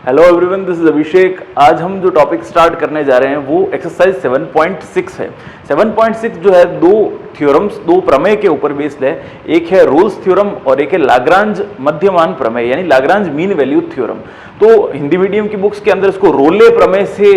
Hello everyone, this is अभिषेक। आज हम जो टॉपिक स्टार्ट करने जा रहे हैं वो एक्सरसाइज 7.6 है। 7.6 जो है दो थ्योरम्स, दो प्रमेय के ऊपर बेस्ड है। एक है रोल्स थ्योरम और एक है लाग्रांज मध्यमान प्रमेय यानी लाग्रांज मीन वैल्यू थ्योरम। तो हिंदी मीडियम की बुक्स के अंदर इसको रोले प्रमेय से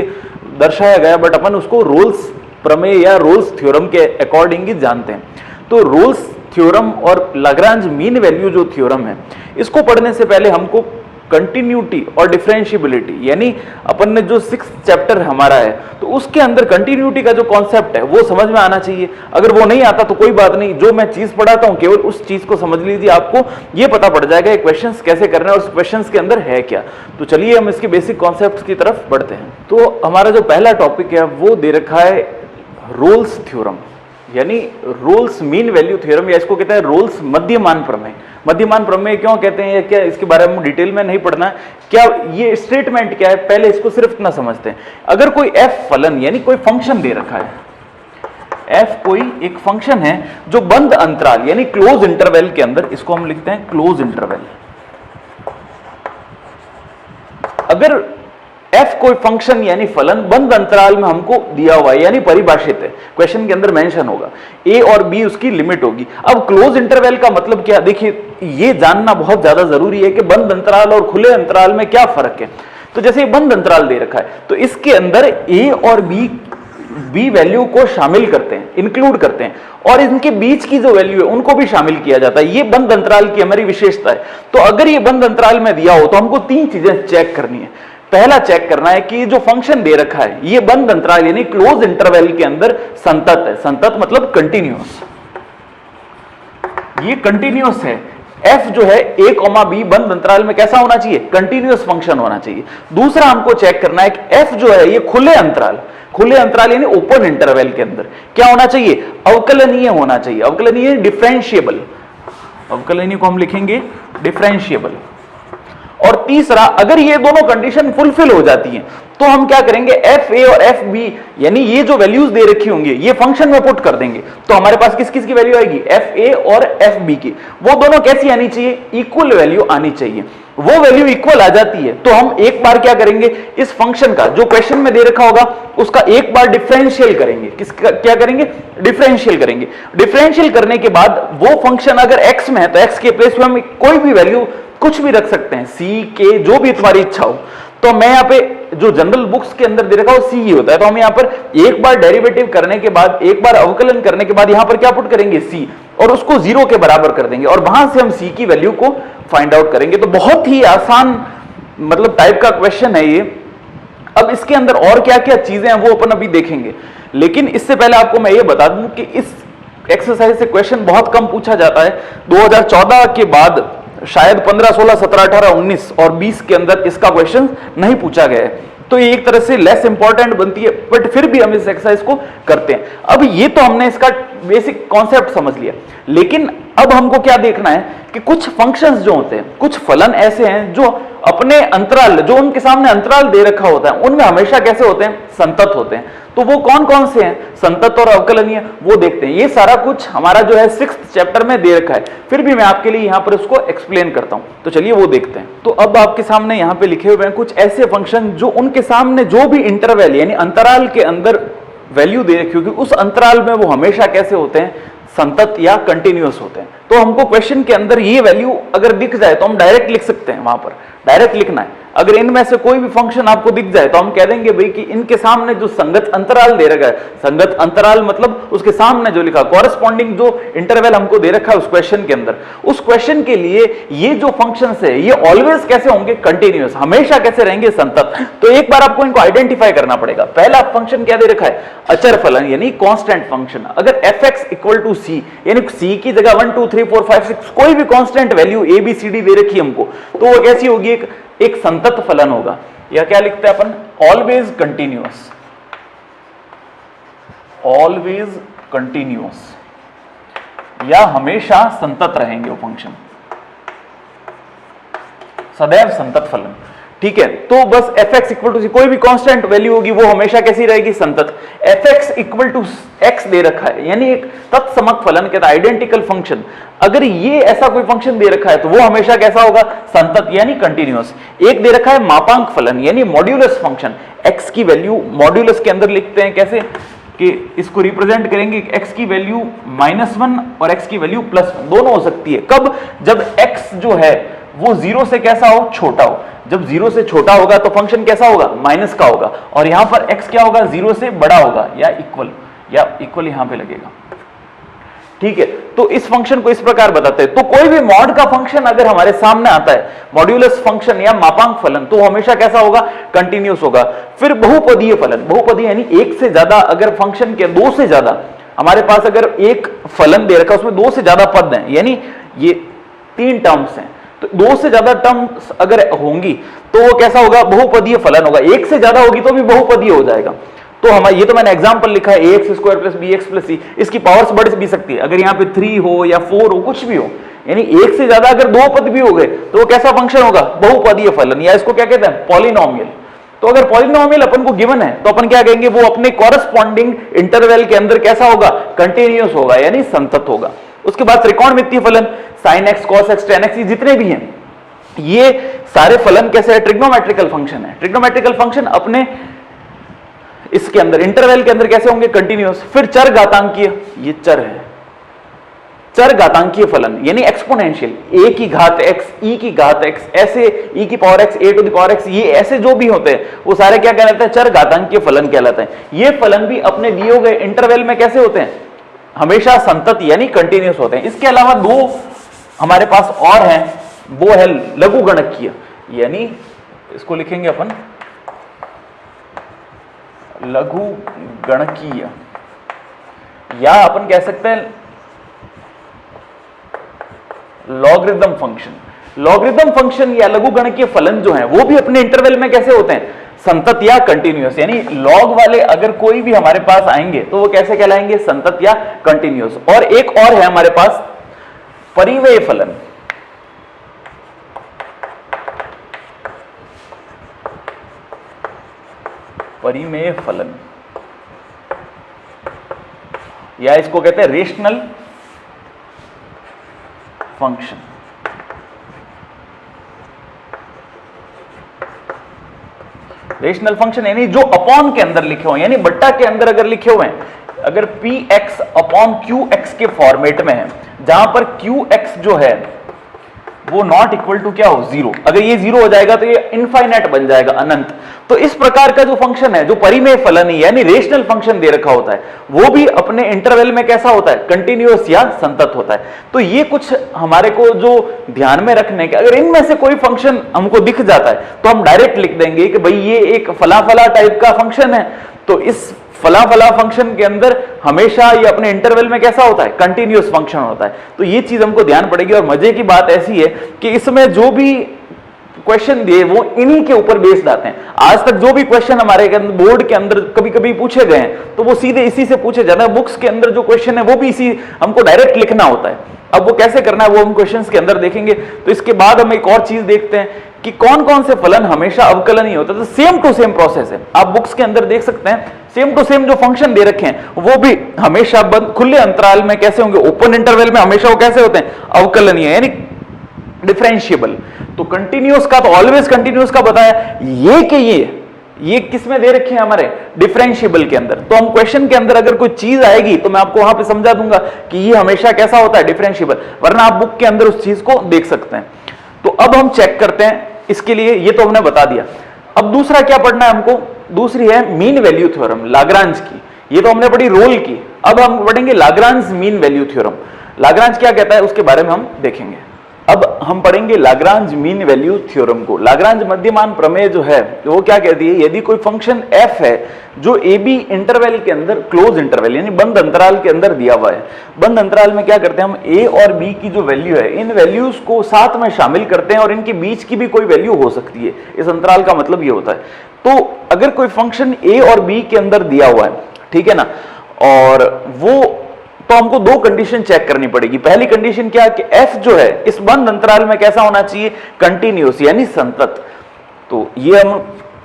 दर्शाया गया, बट अपन उसको रोल्स प्रमेय या रोल्स थ्योरम के अकॉर्डिंग ही जानते हैं। तो रोल्स थ्योरम और लाग्रांज मीन वैल्यू जो थ्योरम है, इसको पढ़ने से पहले हमको कंटिन्यूटी और डिफरेंशिएबिलिटी यानी अपन ने जो 6th चैप्टर हमारा है तो उसके अंदर कंटिन्यूटी का जो कॉन्सेप्ट है वो समझ में आना चाहिए। अगर वो नहीं आता तो कोई बात नहीं, जो मैं चीज पढ़ाता हूं केवल उस चीज को समझ लीजिए, आपको ये पता पड़ जाएगा क्वेश्चंस कैसे करने हैं और उस क्वेश्चंस के अंदर है क्या। तो चलिए हम इसके बेसिक कॉन्सेप्ट्स की तरफ बढ़ते हैं। तो हमारा जो पहला टॉपिक है वो दे रखा है रोल्स थ्योरम यानी रोल्स मीन वैल्यू थ्योरम, या इसको कहते हैं रोल्स मध्यमान प्रमेय। मध्यमान प्रमेय क्यों कहते हैं या क्या, इसके बारे में डिटेल में नहीं पढ़ना है। क्या ये स्टेटमेंट क्या है, पहले इसको सिर्फ इतना समझते हैं। अगर कोई एफ फलन यानी कोई फंक्शन दे रखा है, एफ कोई एक फंक्शन है जो बंद अंतराल यानी क्लोज इंटरवल के अंदर, इसको हम लिखते हैं क्लोज इंटरवल। अगर एफ कोई फंक्शन यानी फलन बंद अंतराल में हमको दिया हुआ है यानी परिभाषित है, क्वेश्चन के अंदर मेंशन होगा, ए और बी उसकी लिमिट होगी। अब क्लोज इंटरवल का मतलब क्या, देखिए ये जानना बहुत ज्यादा जरूरी है कि बंद अंतराल और खुले अंतराल में क्या फर्क है। तो जैसे बंद अंतराल दे रखा है तो इसके अंदर ए और बी वैल्यू को शामिल करते हैं, इंक्लूड करते हैं, और इनके बीच की जो वैल्यू है उनको भी शामिल किया जाता है। ये बंद अंतराल की हमारी विशेषता है। तो अगर ये बंद अंतराल में दिया हो तो हमको तीन चीजें चेक करनी है। पहला चेक करना है कि जो फंक्शन दे रखा है ये बंद अंतराल यानी क्लोज इंटरवल के अंदर संतत है। संतत मतलब कंटिन्यूअस, ये कंटिन्यूअस है। f जो है a, b बंद अंतराल में कैसा होना चाहिए, कंटिन्यूअस फंक्शन होना चाहिए। दूसरा हमको चेक करना है कि f जो है ये खुले अंतराल यानी ओपन इंटरवल के अंदर क्या होना चाहिए, अवकलनीय होना चाहिए। अवकलनीय डिफरेंशिएबल, अवकलनीय को हम लिखेंगे डिफरेंशिएबल। और तीसरा, अगर ये दोनों कंडीशन फुलफिल हो जाती हैं तो हम क्या करेंगे, एफ ए और एफ बी यानी ये जो वैल्यूज दे रखी होंगी ये फंक्शन में पुट कर देंगे। तो हमारे पास किस किस की वैल्यू आएगी, एफ ए और एफ बी की। वो दोनों कैसी आनी चाहिए, इक्वल वैल्यू आनी चाहिए। वो वैल्यू इक्वल आ जाती है तो हम एक बार क्या करेंगे, इस फंक्शन का जो क्वेश्चन में दे रखा होगा उसका एक बार डिफरेंशियल करेंगे। किसका क्या करेंगे, डिफरेंशियल करेंगे। डिफरेंशियल करने के बाद वो फंक्शन अगर एक्स में है तो एक्स के प्लेस में हम कोई भी वैल्यू कुछ भी रख सकते हैं, सी के जो भी तुम्हारी इच्छा हो। तो मैं यहाँ पे जो जनरल बुक्स के अंदर दे रखा हो सी ही होता है, तो हम यहाँ पर एक बार डेरिवेटिव करने के बाद, एक बार अवकलन करने के बाद यहाँ पर क्या पुट करेंगे, सी, और उसको 0 के बराबर कर देंगे और वहां से हम सी की वैल्यू को फाइंड आउट करेंगे। तो बहुत ही आसान मतलब टाइप का क्वेश्चन है ये। अब इसके अंदर और क्या क्या चीजें हैं वो अपन अभी देखेंगे, लेकिन इससे पहले आपको मैं ये बता दूं कि इस एक्सरसाइज से क्वेश्चन बहुत कम पूछा जाता है। 2014 के बाद शायद 15, 16, 17, 18, 19 और 20 के अंदर इसका क्वेश्चन नहीं पूछा गया है। तो ये एक तरह से लेस इंपॉर्टेंट बनती है, बट फिर भी हम इस एक्सरसाइज को करते हैं। अब ये तो हमने इसका बेसिक कॉन्सेप्ट समझ लिया, लेकिन अब हमको क्या देखना है कि कुछ फंक्शंस जो होते हैं, कुछ फलन ऐसे हैं जो अपने अंतराल, जो उनके सामने अंतराल दे रखा होता है उनमें हमेशा कैसे होते हैं, संतत होते हैं। तो वो कौन कौन से हैं, संतत और अवकलनीय, वो देखते हैं। ये सारा कुछ हमारा जो है 6th चैप्टर में दे रखा है, फिर भी मैं आपके लिए यहां पर उसको एक्सप्लेन करता हूं। तो चलिए वो देखते हैं। तो अब आपके सामने यहां पे लिखे हुए हैं कुछ ऐसे फंक्शन जो उनके सामने जो भी इंटरवल यानी अंतराल के अंदर वैल्यू दे रखी होगी उस अंतराल में वो हमेशा कैसे होते हैं, संतत या कंटिन्यूअस होते हैं। तो हमको क्वेश्चन के अंदर ये वैल्यू अगर दिख जाए तो हम डायरेक्ट लिख सकते हैं, वहां पर डायरेक्ट लिखना है। अगर इनमें से कोई भी फंक्शन आपको दिख जाए तो हम कह देंगे भाई कि इनके सामने जो संगत अंतराल दे रखा है, संगत अंतराल मतलब उसके सामने जो लिखा कॉरेस्पॉन्डिंग जो इंटरवल हमको दे रखा है उस क्वेश्चन के अंदर, उस क्वेश्चन के लिए ये जो फंक्शंस है ये ऑलवेज कैसे होंगे, कंटिन्यूअस, हमेशा कैसे रहेंगे, संतत। तो एक बार आपको इनको आइडेंटिफाई करना पड़ेगा। पहला फंक्शन क्या दे रखा है, अचर फलन यानी कांस्टेंट फंक्शन। अगर fx इक्वल टू सी यानी सी की जगह 1 2 3 4 5 6 कोई भी constant value A B C D दे रखी हमको, तो वो कैसी होगी, एक संतत फलन होगा। या क्या लिखते हैं अपन, ऑलवेज कंटिन्यूअस, ऑलवेज कंटिन्यूअस, या हमेशा संतत रहेंगे वो फंक्शन, सदैव संतत फलन। ठीक है, तो बस fx इक्वल टू कोई भी कांस्टेंट वैल्यू होगी वो हमेशा कैसी रहेगी, संतत। fx इक्वल टू x दे रखा है, यानी एक तत्समक फलन कहता है, आइडेंटिकल फंक्शन। अगर ये ऐसा कोई फंक्शन दे रखा है तो वो हमेशा कैसा होगा, संतत यानी कंटिन्यूअस। एक दे रखा है मापांक फलन यानी मॉड्यूलस फंक्शन, x की वैल्यू मॉड्यूलस के अंदर लिखते हैं कैसे कि इसको रिप्रेजेंट करेंगे, x की वैल्यू -1 और x की वैल्यू +1 दोनों हो सकती है। कब, जब x जो है वो 0 से कैसा हो, छोटा हो। जब 0 से छोटा होगा तो फंक्शन कैसा होगा, माइनस का होगा, और यहां पर x क्या होगा, 0 से बड़ा होगा या इक्वल यहां पे लगेगा। ठीक है, तो इस फंक्शन को इस प्रकार बताते हैं। तो कोई भी मॉड का फंक्शन अगर हमारे सामने आता है, मॉड्यूलस फंक्शन या मापांक फलन, तो हमेशा कैसा होगा, कंटिन्यूअस होगा। फिर बहुपदीय फलन, बहुपदीय यानी एक से ज्यादा, अगर फंक्शन के दो से ज्यादा हमारे पास अगर एक फलन दे रखा उसमें दो से ज्यादा पद हैं, यानी ये 3 टर्म्स हैं, तो दो से ज्यादा टर्म्स अगर होंगी तो वो कैसा होगा, बहुपदीय फलन होगा। एक से ज्यादा होगी तो भी बहुपदीय हो जाएगा। तो हमारे ये तो मैंने एग्जांपल लिखा है ax² + bx + c, इसकी पावर्स बढ़ भी सकती है, अगर यहाँ पे 3 हो या 4 हो, कुछ भी हो, यानी एक से ज्यादा अगर दो पद भी हो गए तो वो कैसा फंक्शन होगा, बहुपदीय फलन, या इसको क्या कहते हैं, पॉलिनोमियल। तो अगर पॉलिनोमियल अपन को गिवन है तो अपन क्या कहेंगे, वो अपने कॉरेस्पॉन्डिंग इंटरवल के अंदर कैसा होगा, कंटिन्यूअस होगा यानी संतत होगा। उसके बाद त्रिकोणमितीय फलन, sin x, cos x, tan x, जितने भी हैं ये सारे फलन कैसे है, ट्रिग्नोमेट्रिकल फंक्शन है। ट्रिग्नोमेट्रिकल फंक्शन अपने इसके अंदर इंटरवल के अंदर कैसे होंगे, कंटिन्यूअस। फिर चर घातांकीय, ये चर है, चर घातांकीय फलन यानी एक्सपोनेंशियल, a की घात x, e की घात x, ऐसे e की पावर x, a⁴x, ये ऐसे जो भी होते हैं वो सारे क्या कहलाते हैं, चर घातांकीय फलन कहलाते हैं। ये फलन भी अपने दिए गए इंटरवल में कैसे होते हैं, हमेशा संतत यानी कंटिन्यूअस होते हैं। इसके अलावा दो हमारे पास और हैं, वो है लघु गणकीय, यानी इसको लिखेंगे अपन लघु गणकीय, या अपन कह सकते हैं लॉगरिदम फंक्शन। लॉगरिदम फंक्शन या लघु गणकीय फलन जो हैं वो भी अपने इंटरवल में कैसे होते हैं, संतत या कंटिन्यूअस, यानी लॉग वाले अगर कोई भी हमारे पास आएंगे तो वो कैसे कहलाएंगे, संतत या कंटिन्यूअस। और एक और है हमारे पास परिमेय फलन। परिमेय फलन या इसको कहते हैं रेशनल फंक्शन। रेशनल फंक्शन यानी जो अपॉन के अंदर लिखे हुए, यानी बट्टा के अंदर अगर लिखे हुए हैं, अगर px अपॉन qx के फॉर्मेट में है, जहां पर qx जो है वो नॉट इक्वल टू क्या हो, 0। अगर ये 0 हो जाएगा तो ये इनफाइनाइट बन जाएगा, अनंत। तो इस प्रकार का जो फंक्शन है, जो परिमेय फलन है यानी रेशनल फंक्शन दे रखा होता है, वो भी अपने इंटरवल में कैसा होता है, कंटिन्यूअस या संतत होता है। तो ये कुछ हमारे को जो ध्यान में रखने के, अगर इनमें से कोई फंक्शन हमको दिख जाता है तो हम डायरेक्ट लिख देंगे कि भाई ये एक फला फला टाइप का फंक्शन है, तो इस फला फला फंक्शन के अंदर हमेशा ये अपने इंटरवल में कैसा होता है, कंटिन्यूअस फंक्शन होता है। तो ये चीज हमको ध्यान पड़ेगी। और मजे की बात ऐसी है कि इसमें जो भी क्वेश्चन दिए वो इन्हीं के ऊपर बेस्ड आते हैं। आज तक जो भी क्वेश्चन हमारे बोर्ड के अंदर कभी कभी पूछे गए हैं तो वो सीधे इसी से पूछे जाते हैं। बुक्स के अंदर जो क्वेश्चन है वो भी इसी हमको डायरेक्ट लिखना होता है। अब वो कैसे करना है वो हम क्वेश्चंस के अंदर देखेंगे। तो इसके बाद हम एक और चीज देखते हैं कि कौन कौन से फलन हमेशा अवकलन ही होता है। तो सेम टू सेम प्रोसेस है, आप बुक्स के अंदर देख सकते हैं। सेम टू सेम जो फंक्शन दे रखे हैं वो भी हमेशा खुले अंतराल में कैसे होंगे, ओपन इंटरवल में हमेशा वो कैसे होते हैं, अवकलनीय यानी डिफरेंशिएबल। तो कंटिन्यूअस का तो ऑलवेज कंटिन्यूअस का बताया, ये कि ये किस में दे रखे हैं, हमारे डिफरेंशिएबल के अंदर। तो हम क्वेश्चन के अंदर अगर कोई चीज आएगी तो मैं आपको वहां पे समझा दूंगा कि ये हमेशा कैसा होता है, डिफरेंशिएबल, वरना आप बुक के अंदर उस चीज को देख सकते हैं। तो अब हम चेक करते हैं इसके लिए, ये तो हमने बता दिया। अब दूसरा क्या पढ़ना है हमको, दूसरी है मीन वैल्यू थ्योरम लाग्रांज की। ये तो हमने पढ़ी रोल की, अब हम पढ़ेंगे Lagrange mean value theorem. Lagrange क्या कहता है उसके बारे में हम देखेंगे। अब हम पढ़ेंगे लाग्रांज मीन वैल्यू थ्योरम को। लाग्रांज मध्यमान प्रमेय जो है वो क्या कहती है, यदि कोई फंक्शन f है जो ए बी इंटरवल के अंदर, क्लोज इंटरवल यानी बंद अंतराल के अंदर दिया हुआ है, बंद अंतराल में क्या करते हैं हम, a और b की जो वैल्यू है इन वैल्यूज को साथ में शामिल करते हैं और इनके बीच की भी कोई वैल्यू हो सकती है। इस अंतराल का मतलब ये होता है। तो अगर कोई फंक्शन a और b के अंदर दिया हुआ है, ठीक है ना, और वो तो हमको दो कंडीशन चेक करनी पड़ेगी। पहली कंडीशन क्या है कि f जो है इस बंद अंतराल में कैसा होना चाहिए, कंटिन्यूअस यानी संतत। तो ये हम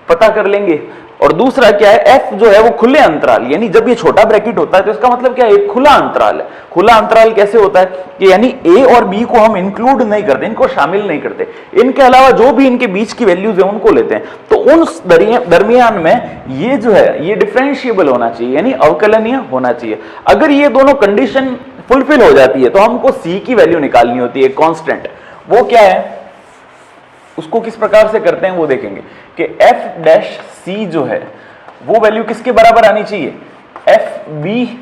पता कर लेंगे। और दूसरा क्या है, एफ जो है वो खुले अंतराल, यानी जब ये छोटा ब्रैकेट होता है तो इसका मतलब क्या है, एक खुला अंतराल है। खुला अंतराल कैसे होता है कि यानी ए और बी को हम इंक्लूड नहीं करते, इनको शामिल नहीं करते, इनके अलावा जो भी इनके बीच की वैल्यूज है उनको लेते हैं। तो उन दरमियान में ये जो है ये डिफरेंशिएबल होना चाहिए, यानी अवकलनीय होना चाहिए। अगर ये दोनों कंडीशन फुलफिल हो जाती है तो हमको सी की वैल्यू निकालनी होती है, कांस्टेंट। वो क्या है, उसको किस प्रकार से करते हैं वो देखेंगे कि एफ डैश सी जो है वो वैल्यू किसके बराबर आनी चाहिए, F B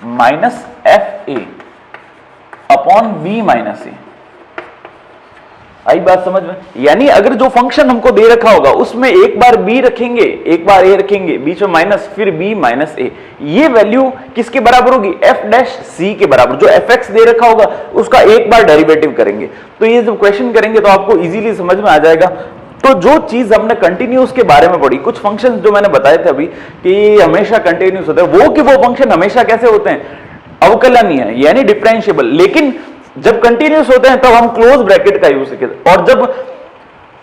minus F A upon B minus A. आई बात समझ में? यानी अगर जो फंक्शन हमको दे रखा होगा उसमें एक बार बी रखेंगे, एक बार ए रखेंगे, बीच में माइनस, फिर बी माइनस ए, ये वैल्यू किसके बराबर होगी, एफ डैश सी के बराबर। जो एफ एक्स दे रखा होगा उसका एक बार डेरिवेटिव करेंगे। तो ये जब क्वेश्चन करेंगे तो आपको इजीली समझ में आ जाएगा। तो जो चीज हमने कंटिन्यूस के बारे में पढ़ी, कुछ फंक्शन जो मैंने बताए थे अभी कि हमेशा कंटिन्यूस होते हैं, वो फंक्शन हमेशा कैसे होते हैं, अवकलनीय है, यानी डिफरेंशिएबल। लेकिन जब कंटिन्यूस होते हैं तब हम क्लोज ब्रैकेट का यूज करें, और जब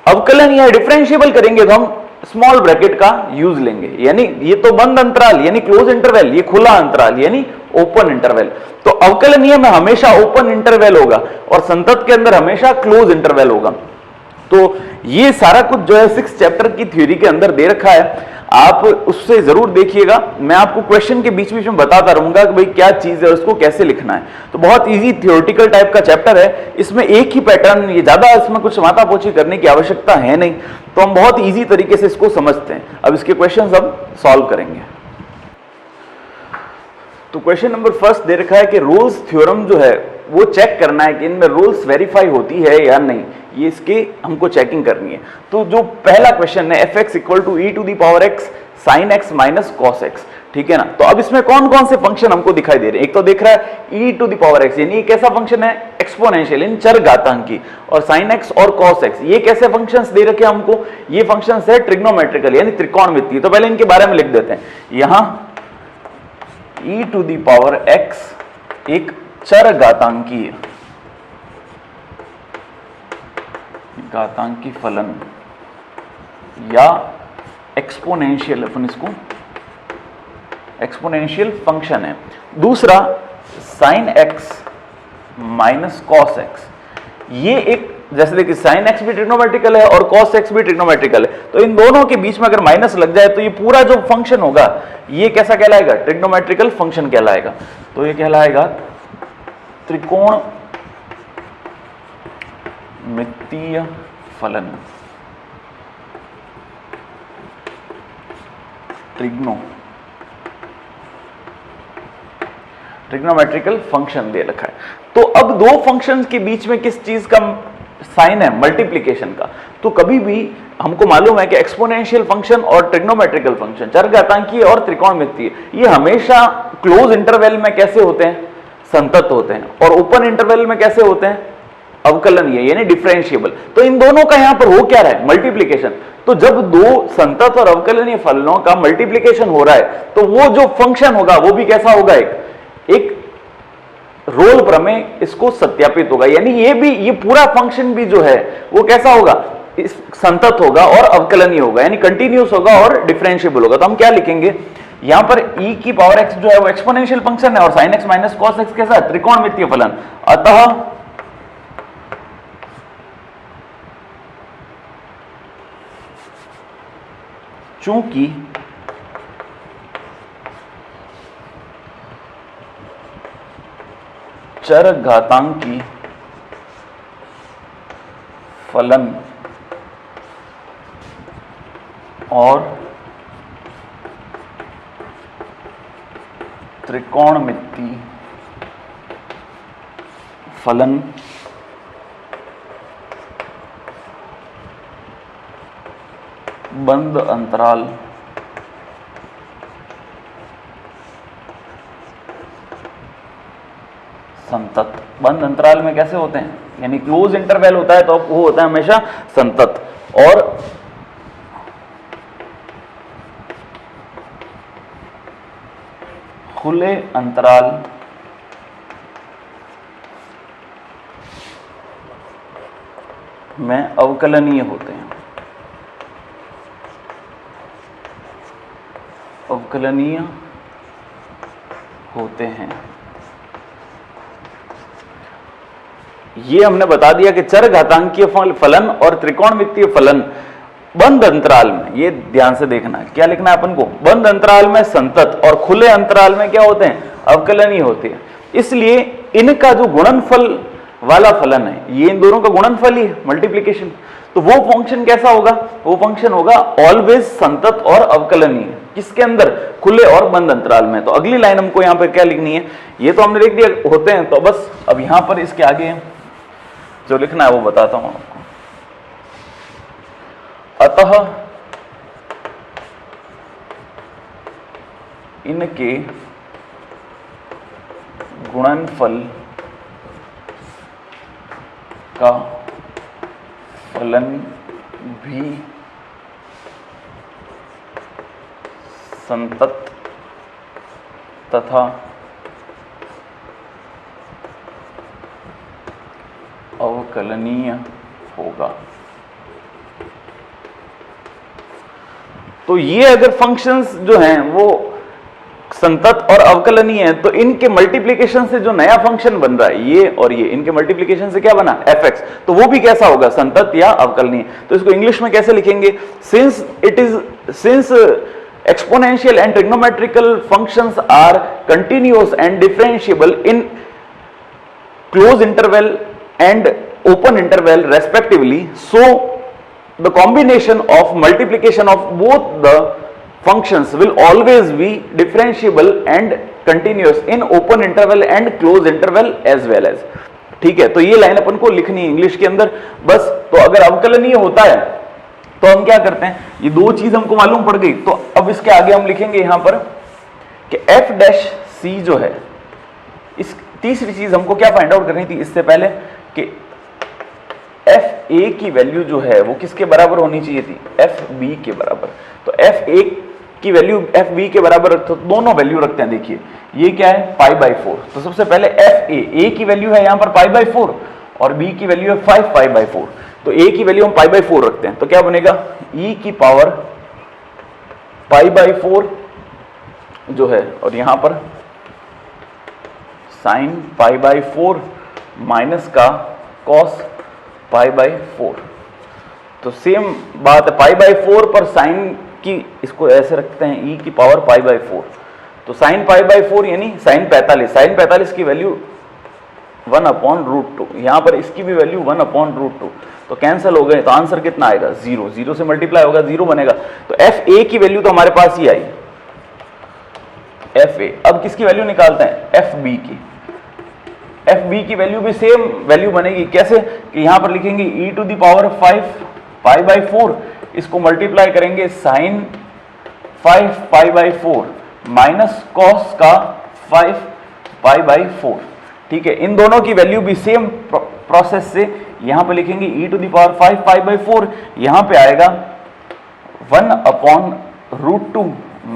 अवकलन या डिफरेंशिएबल करेंगे तो हम स्मॉल ब्रैकेट का यूज लेंगे। यानी ये तो बंद अंतराल यानी क्लोज इंटरवल, ये खुला अंतराल यानी ओपन इंटरवल। तो अवकलनीय में हमेशा ओपन इंटरवल होगा और संतत के अंदर हमेशा क्लोज इंटरवल होगा। तो ये सारा कुछ जो है 6th चैप्टर की थ्योरी के अंदर दे रखा है, आप उससे जरूर देखिएगा। मैं आपको क्वेश्चन के बीच बीच में बताता रहूंगा कि भाई क्या चीज है और उसको कैसे लिखना है। तो बहुत इजी थियोरेटिकल टाइप का चैप्टर है, इसमें एक ही पैटर्न, ये ज्यादा इसमें कुछ मातापोची करने की आवश्यकता है नहीं, तो हम बहुत इजी तरीके से इसको समझते हैं। अब इसके क्वेश्चन हम सॉल्व करेंगे। तो क्वेश्चन नंबर फर्स्ट दे रखा है कि रूल्स थ्योरम जो है वो चेक करना है कि इनमें रूल्स वेरीफाई होती है या नहीं, ये इसके हमको चेकिंग करनी है। तो जो पहला क्वेश्चन है F x equal to e to the power x sine x minus cos x, ठीक है ना। तो अब इसमें कौन कौन से फंक्शन हमको दिखाई दे रहे हैं, एक तो दिख रहा है ई टू दी पावर एक्स, यानी कैसा फंक्शन है, एक्सपोनेंशियल यानी चर घातांकी, और साइन एक्स और कॉस एक्स ये कैसे फंक्शंस दे रखे हैं हमको, ये फंक्शंस है ट्रिग्नोमेट्रिकल यानी त्रिकोणमितीय। तो पहले इनके बारे में लिख देते हैं। यहां ई टू दी पावर एक्स एक चर घातांकी फलन या एक्सपोनेंशियल, अपन इसको एक्सपोनेंशियल फंक्शन है। दूसरा sign x minus cos x, ये एक जैसे देखिए साइन एक्स भी ट्रिग्नोमेट्रिकल है और कॉस एक्स भी ट्रिग्नोमेट्रिकल है, तो इन दोनों के बीच में अगर माइनस लग जाए तो ये पूरा जो फंक्शन होगा ये कैसा कहलाएगा, ट्रिग्नोमेट्रिकल फंक्शन कहलाएगा। तो ये कहलाएगा त्रिकोणमितीय फलन, ट्रिग्नोमेट्रिकल फंक्शन दे रखा है। तो अब दो फंक्शंस के बीच में किस चीज का साइन है, मल्टीप्लिकेशन का। तो कभी भी हमको मालूम है कि एक्सपोनेंशियल फंक्शन और ट्रिग्नोमेट्रिकल फंक्शन, चरघातांकीय और त्रिकोणमितीय, ये हमेशा क्लोज इंटरवल में कैसे होते हैं, संतत होते हैं, और ओपन इंटरवल में कैसे होते हैं, अवकलनीय यानी डिफरेंशिएबल। तो इन दोनों का यहां पर हो क्या रहा है, मल्टीप्लिकेशन। तो जब दो संतत और अवकलनीय फलनों का मल्टीप्लिकेशन हो रहा है तो वो जो फंक्शन होगा वो भी कैसा होगा, एक रोल प्रमेय इसको सत्यापित होगा। यानी ये पूरा फंक्शन भी जो है वो कैसा होगा, संतत होगा और अवकलनीय होगा, यानी कंटिन्यूस होगा और डिफरेंशिएबल होगा। तो हम क्या लिखेंगे यहां पर, e की पावर x जो है वो एक्सपोनेंशियल फंक्शन है और sin x minus cos x कैसा है, त्रिकोणमितीय फलन। अतः चूंकि चरघातांकी फलन और त्रिकोणमितीय फलन बंद अंतराल संतत। बंद अंतराल में कैसे होते हैं, यानी क्लोज इंटरवल होता है तो वो होता है हमेशा संतत, और खुले अंतराल में अवकलनीय होते हैं। अवकलनीय होते हैं। ये हमने बता दिया कि चर घातांकीय फलन और त्रिकोणमितीय फलन बंद अंतराल में, ये ध्यान से देखना है, क्या लिखना है अपन को, बंद अंतराल में संतत और खुले अंतराल में क्या होते हैं, अवकलनीय होते हैं। इसलिए इनका जो गुणनफल वाला फलन है, ये इन दोनों का गुणनफल ही है, मल्टीप्लीकेशन, तो वो फंक्शन कैसा होगा, वो फंक्शन होगा ऑलवेज संतत और अवकलनीय। किसके अंदर, खुले और बंद अंतराल में। तो अगली लाइन हमको यहां पर क्या लिखनी है, ये तो हमने लिख दिया होते हैं, तो बस अब यहां पर इसके आगे जो लिखना है वो बताता हूं आपको। अतः इनके गुणनफल का फलन भी संतत तथा अवकलनीय होगा। तो ये अगर फंक्शंस जो हैं वो संतत और अवकलनीय है, तो इनके मल्टीप्लिकेशन से जो नया फंक्शन बन रहा है, ये और ये, इनके मल्टीप्लिकेशन से क्या बना, fx, तो वो भी कैसा होगा, संतत या अवकलनीय। तो इसको इंग्लिश में कैसे लिखेंगे, since exponential and trigonometrical functions are continuous and differentiable in close interval and open interval respectively, so the combination of multiplication of both the functions will always be differentiable and continuous in open interval and close interval as well as। ठीक है, तो ये line अपन को लिखनी है English के अंदर बस। तो अगर अवकलनीय होता है तो हम क्या करते हैं, ये दो चीज हमको मालूम पड़ गई, तो अब इसके आगे हम लिखेंगे यहां पर कि f डैश c जो है, इस तीसरी चीज हमको क्या फाइंड आउट करनी थी इससे पहले कि एफ ए की वैल्यू जो है वो किसके बराबर होनी चाहिए थी, एफ बी के बराबर। तो एफ ए की वैल्यू एफ बी के बराबर, तो दोनों वैल्यू रखते हैं। देखिए ये क्या है, π/4। तो सबसे पहले एफ ए की वैल्यू है यहां पर π/4 और बी की वैल्यू है 5 π/4। तो ए की वैल्यू हम π/4 रखते हैं, तो क्या बनेगा, e की पावर π/4 जो है, और यहां पर साइन π/4 माइनस का कॉस π/4। तो सेम बात है, π/4 पर साइन की, इसको ऐसे रखते हैं e की पावर π/4। तो साइन π/4 यानी साइन 45, साइन 45 की वैल्यू 1/√2, यहां पर इसकी भी वैल्यू 1/√2, तो कैंसिल हो गए, तो आंसर कितना आएगा, 0, 0 से मल्टीप्लाई होगा 0 बनेगा। तो एफ ए की वैल्यू तो हमारे पास ही आई, एफ ए। अब किसकी वैल्यू निकालते हैं, एफ बी की। एफ बी की वैल्यू भी सेम वैल्यू बनेगी, कैसे कि यहां पर लिखेंगे e⁵ π/4, इसको मल्टीप्लाई करेंगे साइन 5 π/4 माइनस कॉस का 5 π/4। ठीक है, इन दोनों की वैल्यू भी सेम प्रोसेस से यहां पे लिखेंगे e⁵ π/4, यहां पे आएगा 1/√2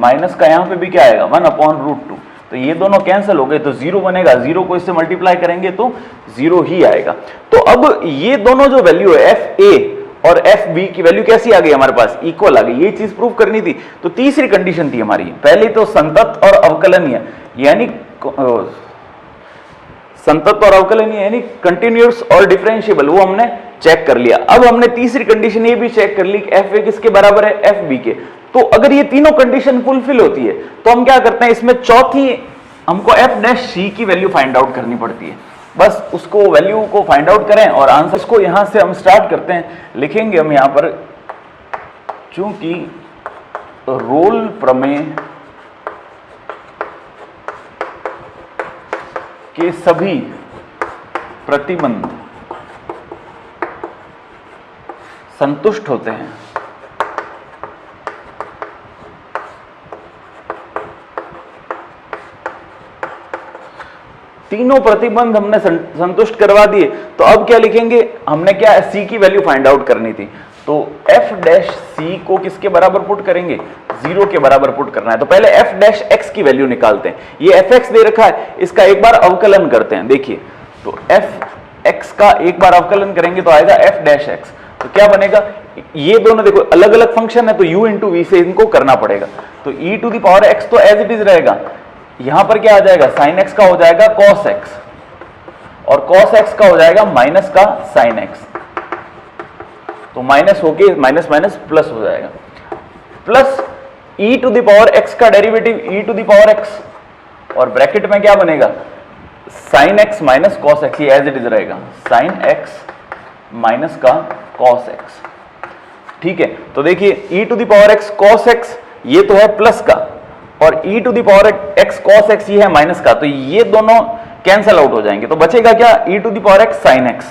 माइनस का यहां पे भी क्या आएगा 1/√2। तो ये दोनों कैंसिल हो गए, तो 0 बनेगा, 0 को इससे मल्टीप्लाई करेंगे तो 0 ही आएगा। तो अब ये दोनों जो वैल्यू है एफ ए और एफ बी की वैल्यू कैसी आ गई हमारे पास, इक्वल आ गई। ये चीज प्रूव करनी थी। तो तीसरी कंडीशन थी हमारी, पहले तो संतत और अवकलनीय, यानी संतत और अवकलनीय यानी कंटिन्यूअस और डिफरेंशिएबल, वो हमने चेक कर लिया। अब हमने तीसरी कंडीशन ये भी चेक कर ली कि एफ ए किसके बराबर है, एफ बी के। तो अगर ये तीनों कंडीशन फुलफिल होती है तो हम क्या करते हैं, इसमें चौथी हमको एफ डैश सी की वैल्यू फाइंड आउट करनी पड़ती है। बस उसको वैल्यू को फाइंड आउट करें और आंसर को यहां से हम स्टार्ट करते हैं। लिखेंगे हम यहां पर, चूंकि रोल प्रमेय के सभी प्रतिबंध संतुष्ट होते हैं, तीनों प्रतिबंध हमने संतुष्ट करवा दिए। तो अब क्या लिखेंगे, हमने क्या सी की वैल्यू फाइंड आउट करनी थी। तो एफ डैश सी को किसके बराबर पुट करेंगे, 0 के बराबर पुट करना है। तो पहले एफ डैश एक्स की वैल्यू निकालते हैं। ये एफ एक्स दे रखा है, इसका एक बार अवकलन करते हैं। देखिए, तो एफ एक्स का एक बार अवकलन करेंगे तो आएगा एफ डैश एक्स। तो क्या बनेगा, ये दोनों देखो अलग अलग फंक्शन है, तो u इंटू वी से इनको करना पड़ेगा। तो e to the power x तो एज इट इज रहेगा, यहां पर क्या आ जाएगा, साइन x का हो जाएगा cos x, और cos x का हो जाएगा माइनस का sin x, तो माइनस होके माइनस माइनस प्लस हो जाएगा, plus e to the power x का derivative e to the power x, और ब्रैकेट में क्या बनेगा, sine x minus cos x, ये एज इट इज रहेगा, साइन x माइनस का कॉस x। ठीक है, तो देखिए e to the power x cos x ये तो है प्लस का, और e to the power x cos x ये है माइनस का, तो ये दोनों कैंसल आउट हो जाएंगे, तो बचेगा क्या, e to the power x sin x,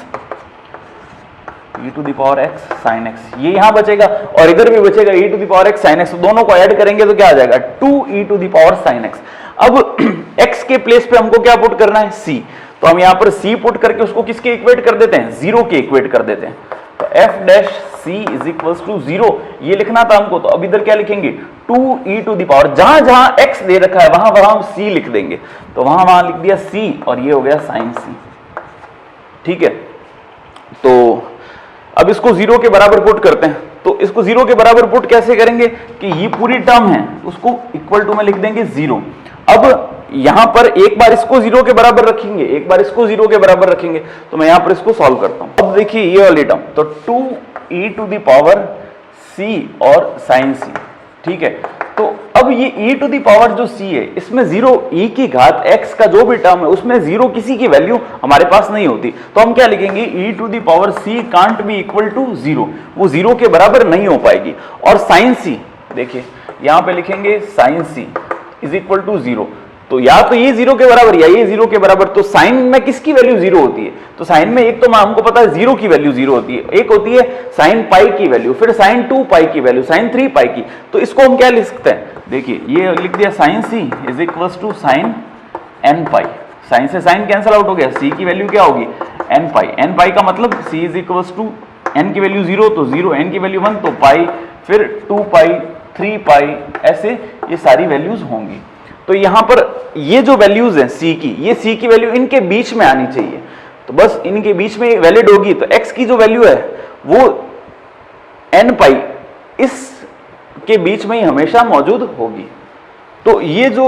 e to the power x sin x, ये यहां बचेगा, और इधर भी बचेगा e to the power x sin x, दोनों को ऐड करेंगे तो क्या आ जाएगा, 2e to the power sin x। अब x के प्लेस पे हमको क्या पुट करना है, c, तो हम यहां पर c पुट करके उसको किसके इक्वेट कर देते हैं, 0 के इक्वेट कर देते हैं, तो f dash c is equals to 0, ये लिखना था हमको, तो अब इधर क्या लिखेंगे, 2e टू द पावर, जहां जहां x दे रखा है वहां वहां हम c लिख देंगे, तो वहां लिख दिया c, और ये हो गया sin c। ठीक है, तो अब इसको 0 के बराबर पुट करते हैं, तो इसको 0 के बराबर पुट कैसे करेंगे कि ये पूरी टर्म है उसको इक्वल टू में लिख देंगे 0। अब यहां पर एक बार इसको 0 के बराबर रखेंगे, एक बार इसको 0 के बराबर रखेंगे, तो मैं यहां पर इसको सॉल्व करता हूं। अब देखिए ये वाली टर्म, तो 2e to the power c और sin c, ठीक है, तो अब ये e टू द पावर जो c है, इसमें 0 e की घात x का जो भी टर्म है उसमें 0 किसी की वैल्यू हमारे पास नहीं होती, तो हम क्या लिखेंगे, e to the power c can't be equal to 0, वो 0 के बराबर नहीं हो पाएगी, और sin c देखिए यहां पे लिखेंगे sin c is equal to 0, तो या तो ये 0 के बराबर या ये 0 के बराबर, तो साइन में किसकी वैल्यू 0 होती है, तो साइन में एक तो हमको पता है 0 की वैल्यू 0 होती है, एक होती है साइन पाई की वैल्यू, फिर साइन 2 पाई की वैल्यू, साइन 3 पाई की, तो इसको हम क्या लिख सकते हैं, देखिए ये लिख दिया sine c is equals to sine n pi, sine से साइन कैंसिल आउट हो गया, c की वैल्यू क्या होगी n पाई का मतलब c is equals to n की वैल्यू 0 तो 0, n की वैल्यू 1 तो पाई, फिर 2 पाई 3 पाई, ऐसे ये सारी वैल्यूज होंगी। तो यहां पर ये जो वैल्यूज हैं c की, ये c की वैल्यू इनके बीच में आनी चाहिए, तो बस इनके बीच में वैलिड होगी, तो x की जो वैल्यू है वो n पाई इस के बीच में ही हमेशा मौजूद होगी। तो ये जो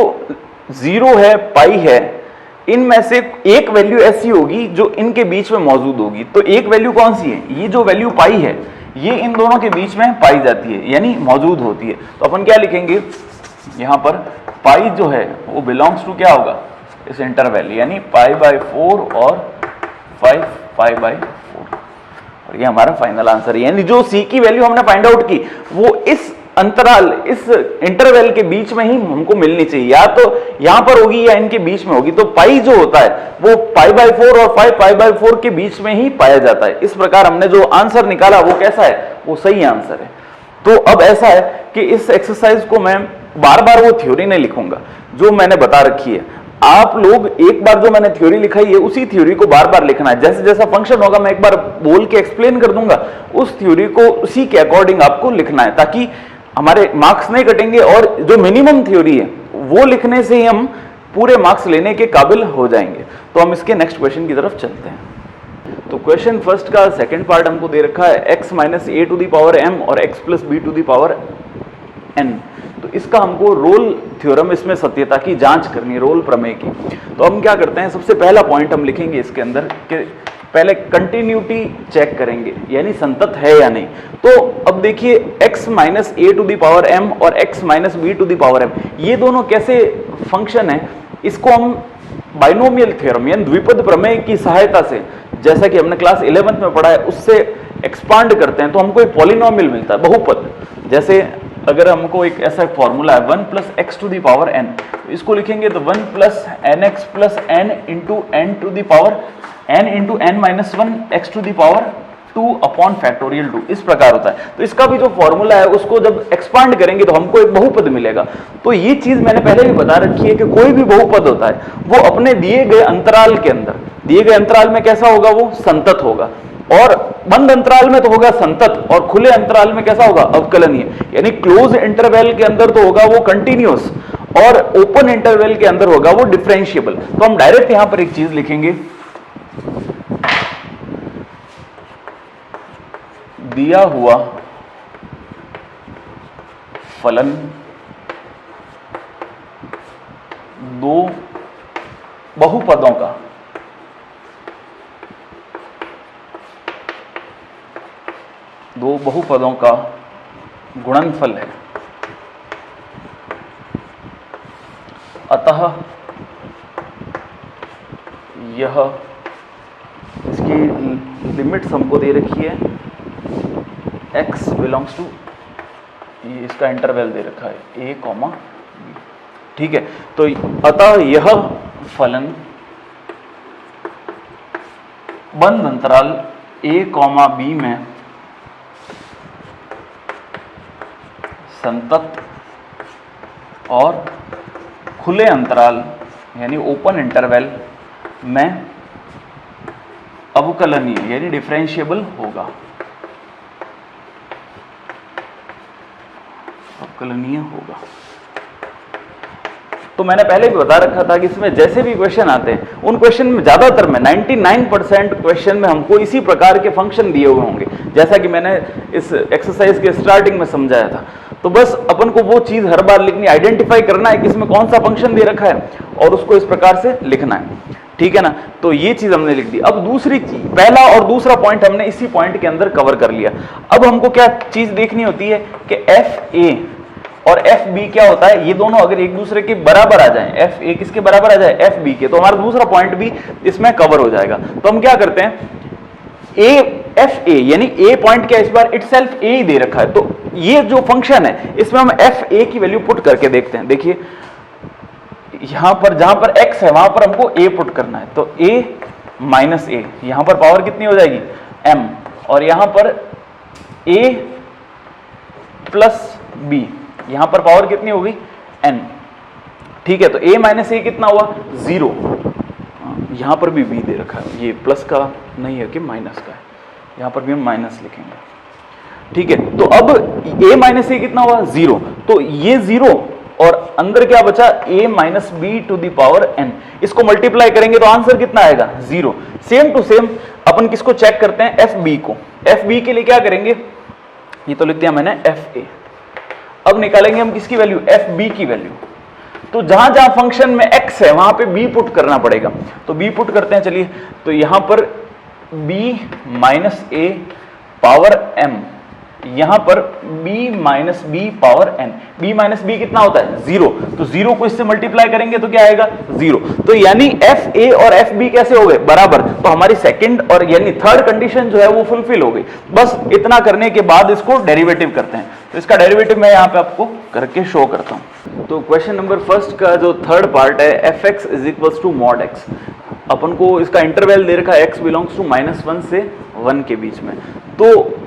0 है पाई है, इनमें से एक वैल्यू ऐसी होगी जो इनके बीच में मौजूद होगी, तो एक वैल्यू कौन सी है, ये जो वैल्यू पाई है ये इन दोनों के बीच में पाई जाती है, यानी मौजूद होती है, तो अपन क्या लिखेंगे यहां पर, पाई जो है वो बिलोंग्स टू क्या होगा, इस इंटरवल, यानी π/4 और 5 π/4, और ये हमारा फाइनल आंसर है, यानी जो c की वैल्यू हमने फाइंड आउट की वो इस अंतराल, इस इंटरवल के बीच में ही हमको मिलनी चाहिए, या तो यहां पर होगी या इनके बीच में होगी, तो पाई जो होता है वो π/4 और 5 π/4 के बीच में ही पाया जाता है। इस प्रकार हमने जो आंसर निकाला वो कैसा है, वो सही आंसर है। तो अब ऐसा है कि इस एक्सरसाइज को मैं बार बार वो थ्योरी नहीं लिखूंगा जो मैंने बता रखी है, आप लोग एक बार जो मैंने थ्योरी लिखाई है उसी थ्योरी को बार बार लिखना है, जैसे जैसा फंक्शन होगा मैं एक बार बोल के एक्सप्लेन कर दूंगा, उस थ्योरी को उसी के अकॉर्डिंग आपको लिखना है, ताकि हमारे मार्क्स नहीं कटेंगे, और जो मिनिमम थ्योरी है वो लिखने से ही हम पूरे मार्क्स लेने के काबिल हो जाएंगे। तो हम इसके नेक्स्ट क्वेश्चन की तरफ चलते हैं। तो क्वेश्चन फर्स्ट का सेकंड पार्ट हमको दे रखा है x minus a to the power m और x plus b to the power n, तो इसका हमको रोल थ्योरम, इसमें सत्यता की जांच करनी है, रोल प्रमेय की। तो हम क्या करते हैं, सबसे पहला पॉइंट हम लिखेंगे इसके अंदर कि पहले कंटिन्यूटी चेक करेंगे, यानी संतत है या नहीं। तो अब देखिए x minus a to the power m और x minus b to the power m, ये दोनों कैसे फंक्शन है, इसको हम बाइनोमियल थ्योरम यानी द्विपद प्रमेय की सहायता से, जैसा कि हमने क्लास 11th में पढ़ा है, उससे एक्सपांड करते हैं, तो हमको एक पॉलिनोमियल मिलता है, बहुपद। जैसे अगर हमको एक ऐसा फॉर्मूला है 1 plus x to the power n, इसको लिखेंगे तो 1 plus n x plus n into n to the power n into n minus 1 x to the power 2 upon factorial 2, इस प्रकार होता है। तो इसका भी जो फॉर्मूला है उसको जब एक्सपांड करेंगे तो हमको एक बहुपद मिलेगा। तो ये चीज मैंने पहले भी बता रखी है कि कोई भी बहुपद होता है वो अपने दिए गए अंतराल के अंदर, दिए गए अंतराल में कैसा होगा, वो संतत होगा, और बंद अंतराल में तो होगा संतत, और खुले अंतराल में कैसा होगा, अवकलनीय, यानी क्लोज इंटरवल के अंदर तो होगा वो कंटिन्यूअस, और ओपन इंटरवल के अंदर होगा वो डिफरेंशिएबल। तो हम डायरेक्ट यहां पर एक चीज लिखेंगे, दिया हुआ फलन दो बहुपदों का गुणनफल है। अतः यह, इसकी लिमिट्स हमको दे रखी है x बिलोंग्स टू, ये इसका इंटरवल दे रखा है a, b, ठीक है। तो अतः यह फलन बंद अंतराल a, b में संतत और खुले अंतराल यानी ओपन इंटरवल में अवकलनीय यानी डिफरेंशिएबल होगा, अवकलनीय होगा। तो मैंने पहले भी बता रखा था कि इसमें जैसे भी क्वेश्चन आते हैं उन क्वेश्चन में ज्यादातर में 99% क्वेश्चन में हमको इसी प्रकार के फंक्शन दिए हुए होंगे, जैसा कि मैंने इस एक्सरसाइज के स्टार्टिंग में समझाया था। तो बस अपन को वो चीज हर बार लिखनी, आइडेंटिफाई करना है कि इसमें कौन सा फंक्शन दे रखा है और उसको इस प्रकार से लिखना है, ठीक है ना। तो ये चीज हमने लिख दी। अब दूसरी चीज, पहला और दूसरा पॉइंट हमने इसी पॉइंट के अंदर कवर कर लिया। अब हमको क्या चीज देखनी होती है कि एफ ए और एफ बी क्या होता है, ये दोनों अगर एक दूसरे के बराबर आ जाएं, एफ ए किसके बराबर आ जाए, एफ बी के, तो हमारा दूसरा पॉइंट भी इसमें कवर हो जाएगा। तो हम क्या करते हैं, ए एफ ए यानी ए पॉइंट क्या इस बार इटसेल्फ ए ही दे रखा है, तो ये जो फंक्शन है इसमें हम एफ ए की वैल्यू पुट करके देखते हैं। देखिए यहां पर जहां पर x है वहां पर हमको a पुट करना है, तो a माइनस ए, यहां पर पावर कितनी हो जाएगी m, और यहां पर a प्लस b, यहां पर पावर कितनी होगी n, ठीक है। तो a माइनस ए कितना हुआ 0, यहां पर भी b दे रखा है, ये प्लस का नहीं है कि माइनस का है, यहां पर भी हम माइनस लिखेंगे, ठीक है। तो अब a माइनस ए कितना हुआ 0, तो ये 0 और अंदर क्या बचा a minus b to the power n, इसको मल्टीप्लाई करेंगे तो आंसर कितना आएगा 0। सेम टू सेम अपन किसको चेक करते हैं, एफ बी को। एफ बी के लिए क्या करेंगे, ये तो लिख दिया मैंने एफ ए। अब निकालेंगे हम किसकी वैल्यू, एफ बी की वैल्यू। तो जहां जहां फंक्शन में x है वहां पे b पुट करना पड़ेगा, तो b पुट करते हैं, चलिए। तो यहां पर b minus a power m, यहां पर b minus b power n, b minus b कितना होता है 0, तो 0 को इससे मल्टीप्लाई करेंगे तो क्या आएगा 0। तो यानी एफ ए और एफ बी कैसे हो गए बराबर, तो हमारी सेकंड और यानी थर्ड कंडीशन जो है वो फुलफिल हो गई। बस इतना करने के बाद इसको डेरिवेटिव करते हैं, तो इसका डेरिवेटिव मैं यहाँ पे आपको करके शो करता हूँ। तो क्वेश्चन नंबर फर्स्ट का जो थर्ड पार्ट है, F X is equals to mod X, अपन को इसका इंटरवल दे रखा है x बिलोंग्स टू -1 से 1 के बीच में। तो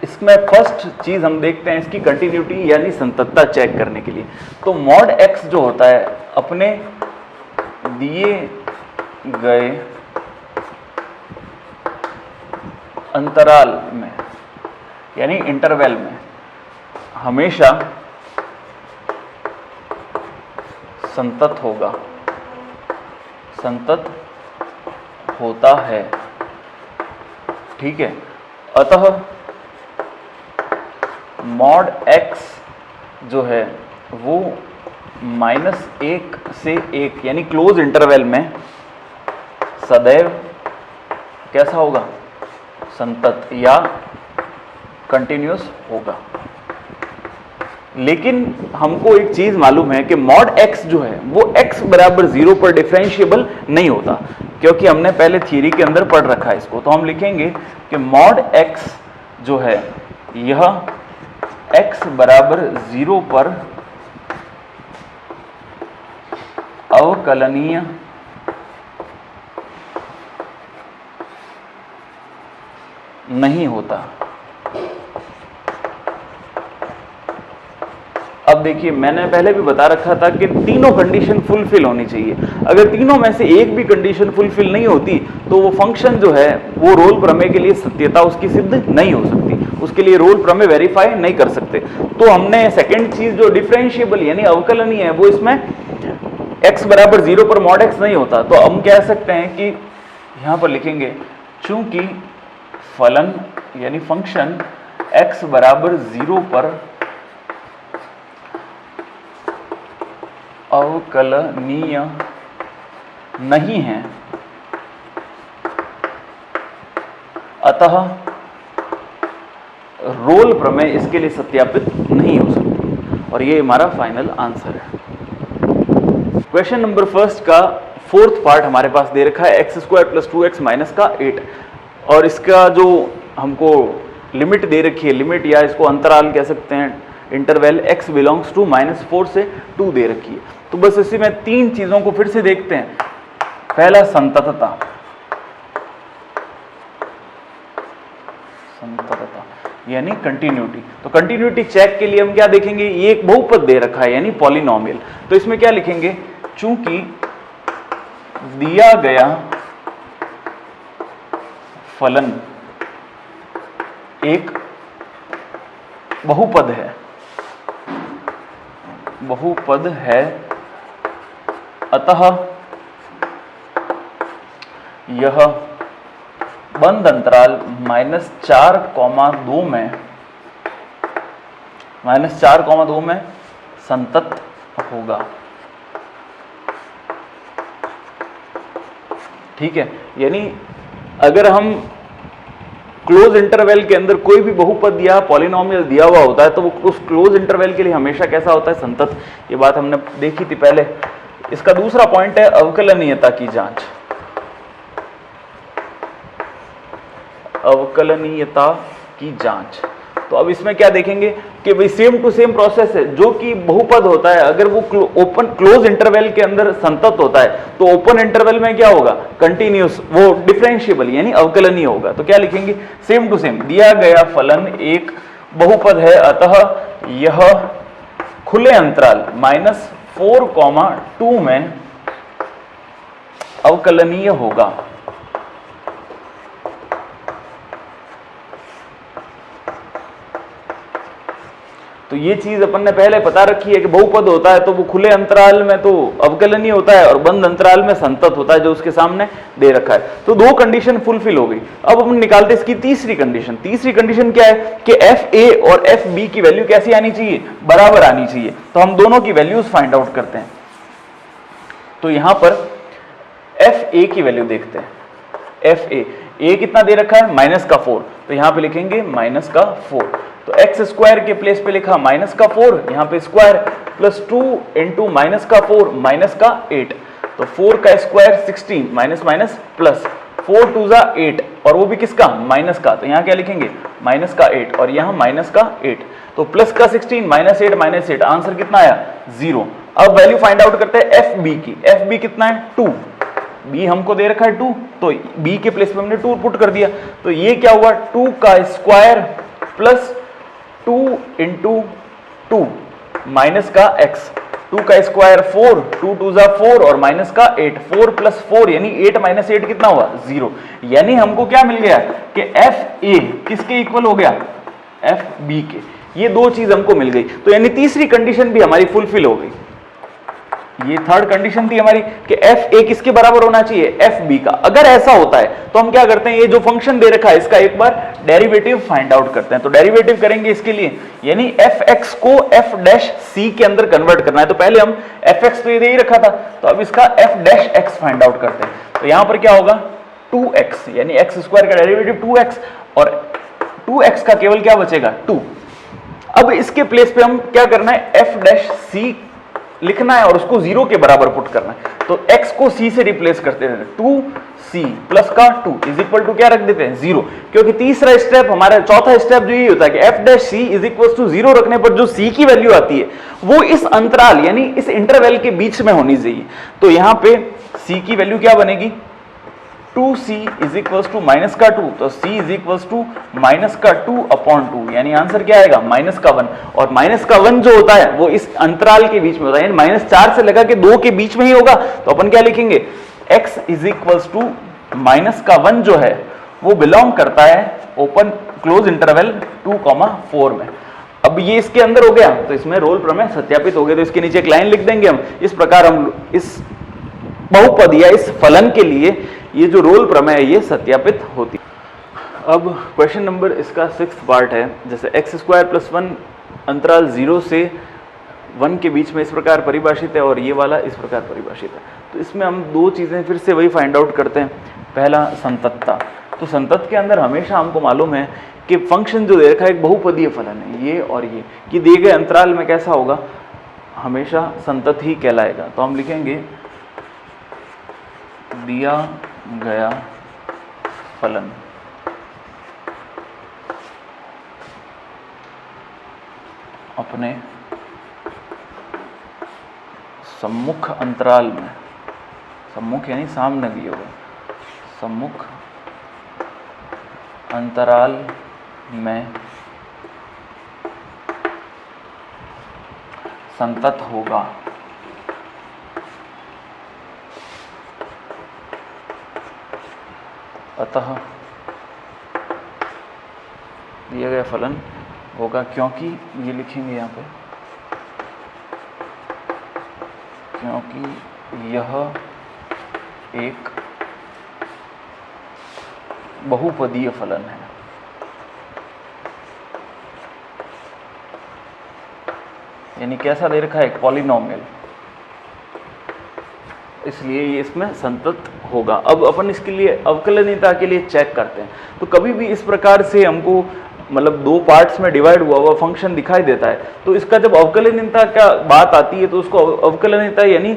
इसमें फर्स्ट चीज हम देखते हैं इसकी कंटिन्यूटी यानी संततता चेक करने के लिए। तो मॉड x जो होता है अपने दिए गए अंतराल में यानी इंटरवल में हमेशा संतत होगा, संतत होता है, ठीक है। अतः मॉड x जो है वो -1 से 1 यानी क्लोज इंटरवल में सदैव कैसा होगा, संतत या कंटिन्यूअस होगा। लेकिन हमको एक चीज मालूम है कि मॉड x जो है वो x बराबर 0 पर डिफरेंशिएबल नहीं होता, क्योंकि हमने पहले थ्योरी के अंदर पढ़ रखा है इसको। तो हम लिखेंगे कि मॉड x जो है यह x बराबर 0 पर अवकलनीय नहीं होता। अब देखिए मैंने पहले भी बता रखा था कि तीनों कंडीशन फुलफिल होनी चाहिए। अगर तीनों में से एक भी कंडीशन फुलफिल नहीं होती तो वो फंक्शन जो है वो रोल प्रमेय के लिए सत्यता उसकी सिद्ध नहीं हो सकती, उसके लिए रोल प्रमेय वेरीफाई नहीं कर सकते। तो हमने सेकंड चीज जो डिफरेंशिएबल यानी अवकलनीय है वो इसमें x बराबर 0 पर मॉड x नहीं होता। तो हम कह सकते हैं कि यहां पर लिखेंगे चूंकि फलन यानी फंक्शन x बराबर 0 पर अवकलनीय नहीं है, अतः रोल प्रमेय इसके लिए सत्यापित नहीं हो सकती। और ये हमारा फाइनल आंसर है। क्वेश्चन नंबर फर्स्ट का फोर्थ पार्ट हमारे पास दे रखा है x² + 2x - का 8, और इसका जो हमको लिमिट दे रखी है, लिमिट या इसको अंतराल कह सकते हैं, इंटरवल x बिलोंग्स टू -4 से 2 दे रखी है। तो बस इसी में तीन चीजों को फिर से देखते हैं। पहला संततता, यानी कंटिन्यूटी। तो कंटिन्यूटी चेक के लिए हम क्या देखेंगे, ये एक बहुपद दे रखा है यानी पॉलिनोमियल। तो इसमें क्या लिखेंगे, चूंकि दिया गया फलन एक बहुपद है, अतः यह बंद अंतराल -4,2 में संतत होगा। ठीक है, यानी अगर हम क्लोज इंटरवल के अंदर कोई भी बहुपद या पॉलिनोमियल दिया हुआ होता है तो वो उस क्लोज इंटरवल के लिए हमेशा कैसा होता है, संतत। ये बात हमने देखी थी पहले। इसका दूसरा पॉइंट है अवकलनीयता की जांच। अवकलनीयता की जांच, तो अब इसमें क्या देखेंगे कि भाई सेम टू सेम प्रोसेस है। जो कि बहुपद होता है अगर वो ओपन क्लोज इंटरवल के अंदर संतत होता है तो ओपन इंटरवल में क्या होगा, कंटिन्यूअस, वो डिफरेंशिएबल यानी अवकलनीय होगा। तो क्या लिखेंगे, सेम टू सेम, दिया गया फलन एक बहुपद है, अतः यह खुले अंतराल -4,2 में अवकलनीय होगा। तो ये चीज अपन ने पहले बता रखी है कि बहुपद होता है तो वो खुले अंतराल में तो अवकलनीय होता है और बंद अंतराल में संतत होता है, जो उसके सामने दे रखा है। तो दो कंडीशन फुलफिल हो गई। अब हम निकालते हैं इसकी तीसरी कंडीशन। तीसरी कंडीशन क्या है कि FA और FB की वैल्यू कैसी आनी चाहिए, बराबर आनी चाहिए। तो हम दोनों की वैल्यूज फाइंड आउट करते हैं। तो यहां पर FA की वैल्यू देखते हैं। FA कितना दे रखा है, -4, तो यहां पे लिखेंगे -4। तो x² के प्लेस पे लिखा -4, यहाँ पे स्क्वायर, प्लस 2 इंटू -4 -8, तो 4 का स्क्वायर 16, माइनस प्लस 4 2 जा 8, और वो भी किसका, माइनस का। तो यहाँ क्या लिखेंगे, -8, और यहाँ -8, तो प्लस का 16 -8, आंसर कितना आया, 0। अब वैल्यू फाइंड आउट करते हैं FB की। FB कितना है, 2। B हमको दे रखा है 2, तो B के प्लेस पे हमने 2 पुट कर दिया। तो ये क्या हुआ, 2 का स्क्वायर प्लस 2 इंटू 2 माइनस का x, 2 का स्क्वायर 4, 2 2 जा 4 और माइनस का 8, 4 प्लस 4 यानी 8 माइनस 8 कितना हुआ, 0। यानी हमको क्या मिल गया कि FA किसके इक्वल हो गया, FB के। ये दो चीज हमको मिल गई। तो यानी तीसरी कंडीशन भी हमारी फुलफिल हो गई। ये थर्ड कंडीशन थी हमारी कि FA किसके बराबर होना चाहिए, FB का। अगर ऐसा होता है तो हम क्या करते हैं, ये जो फंक्शन दे रखा है इसका एक बार डेरिवेटिव फाइंड आउट करते हैं। तो डेरिवेटिव करेंगे इसके लिए, यानी fx को f' के अंदर कन्वर्ट करना है। तो पहले हम fx तो ये दे ही रखा था, तो अब इसका f' फाइंड आउट करते हैं। तो यहां पर क्या होगा, 2x, यानी x² का डेरिवेटिव 2x, और 2x का केवल क्या बचेगा, 2। अब इसके प्लेस पे हम क्या करना है, f' लिखना है और उसको 0 के बराबर पुट करना है। तो x को c से रिप्लेस करते हैं, 2c प्लस का 2 इज इक्वल टू क्या रख देते हैं, 0। क्योंकि तीसरा स्टेप हमारा, चौथा स्टेप जो ये होता है कि f' इज इक्वल टू 0 रखने पर जो c की वैल्यू आती है वो इस अंतराल यानी इस इंटरवल के बीच में होनी चाहिए। तो यहां पे c की वैल्यू क्या बनेगी, 2c is equals to minus का 2, तो c is equals to minus का 2/2, यानी आंसर क्या आएगा, माइनस का 1। और माइनस का 1 जो होता है वो इस अंतराल के बीच में होता है, यानी -4 से लगा के 2 के बीच में ही होगा। तो अपन क्या लिखेंगे, x is equals to minus का 1 जो है वो बिलोंग करता है ओपन क्लोज इंटरवल 2,4 में। अब ये इसके अंदर हो गया तो इसमें रोल प्रमेय सत्यापित हो गया। तो इसके नीचे एक लाइन लिख देंगे हम, इस प्रकार हम इस बहुपद या इस फलन के लिए ये जो रोल प्रमेय है ये सत्यापित होती। अब क्वेश्चन नंबर इसका 6th पार्ट है, जैसे x² + 1 अंतराल 0 से 1 के बीच में इस प्रकार परिभाषित है और ये वाला इस प्रकार परिभाषित है। तो इसमें हम दो चीज़ें फिर से वही फाइंड आउट करते हैं। पहला संततता। तो संतत के अंदर हमेशा हमको मालूम है कि फंक्शन जो दे रखा है एक बहुपदीय फलन है, ये और ये दिए गए अंतराल में कैसा होगा, हमेशा संतत ही कहलाएगा। तो हम लिखेंगे दिया गया फलन अपने सम्मुख अंतराल में, सम्मुख यानी सामने दिए हुए, सम्मुख अंतराल में संतत होगा। अतः दिया गया फलन होगा, क्योंकि ये लिखेंगे यहाँ पे, क्योंकि यह एक बहुपदीय फलन है। यानी कैसा दे रखा है, एक पॉलिनोमियल, इसलिए ये इसमें संतत होगा। अब अपन इसके लिए अवकलनीयता के लिए चेक करते हैं। तो कभी भी इस प्रकार से हमको मतलब दो पार्ट्स में डिवाइड हुआ हुआ फंक्शन दिखाई देता है, तो इसका जब अवकलनीयता का बात आती है तो उसको अवकलनीयता यानी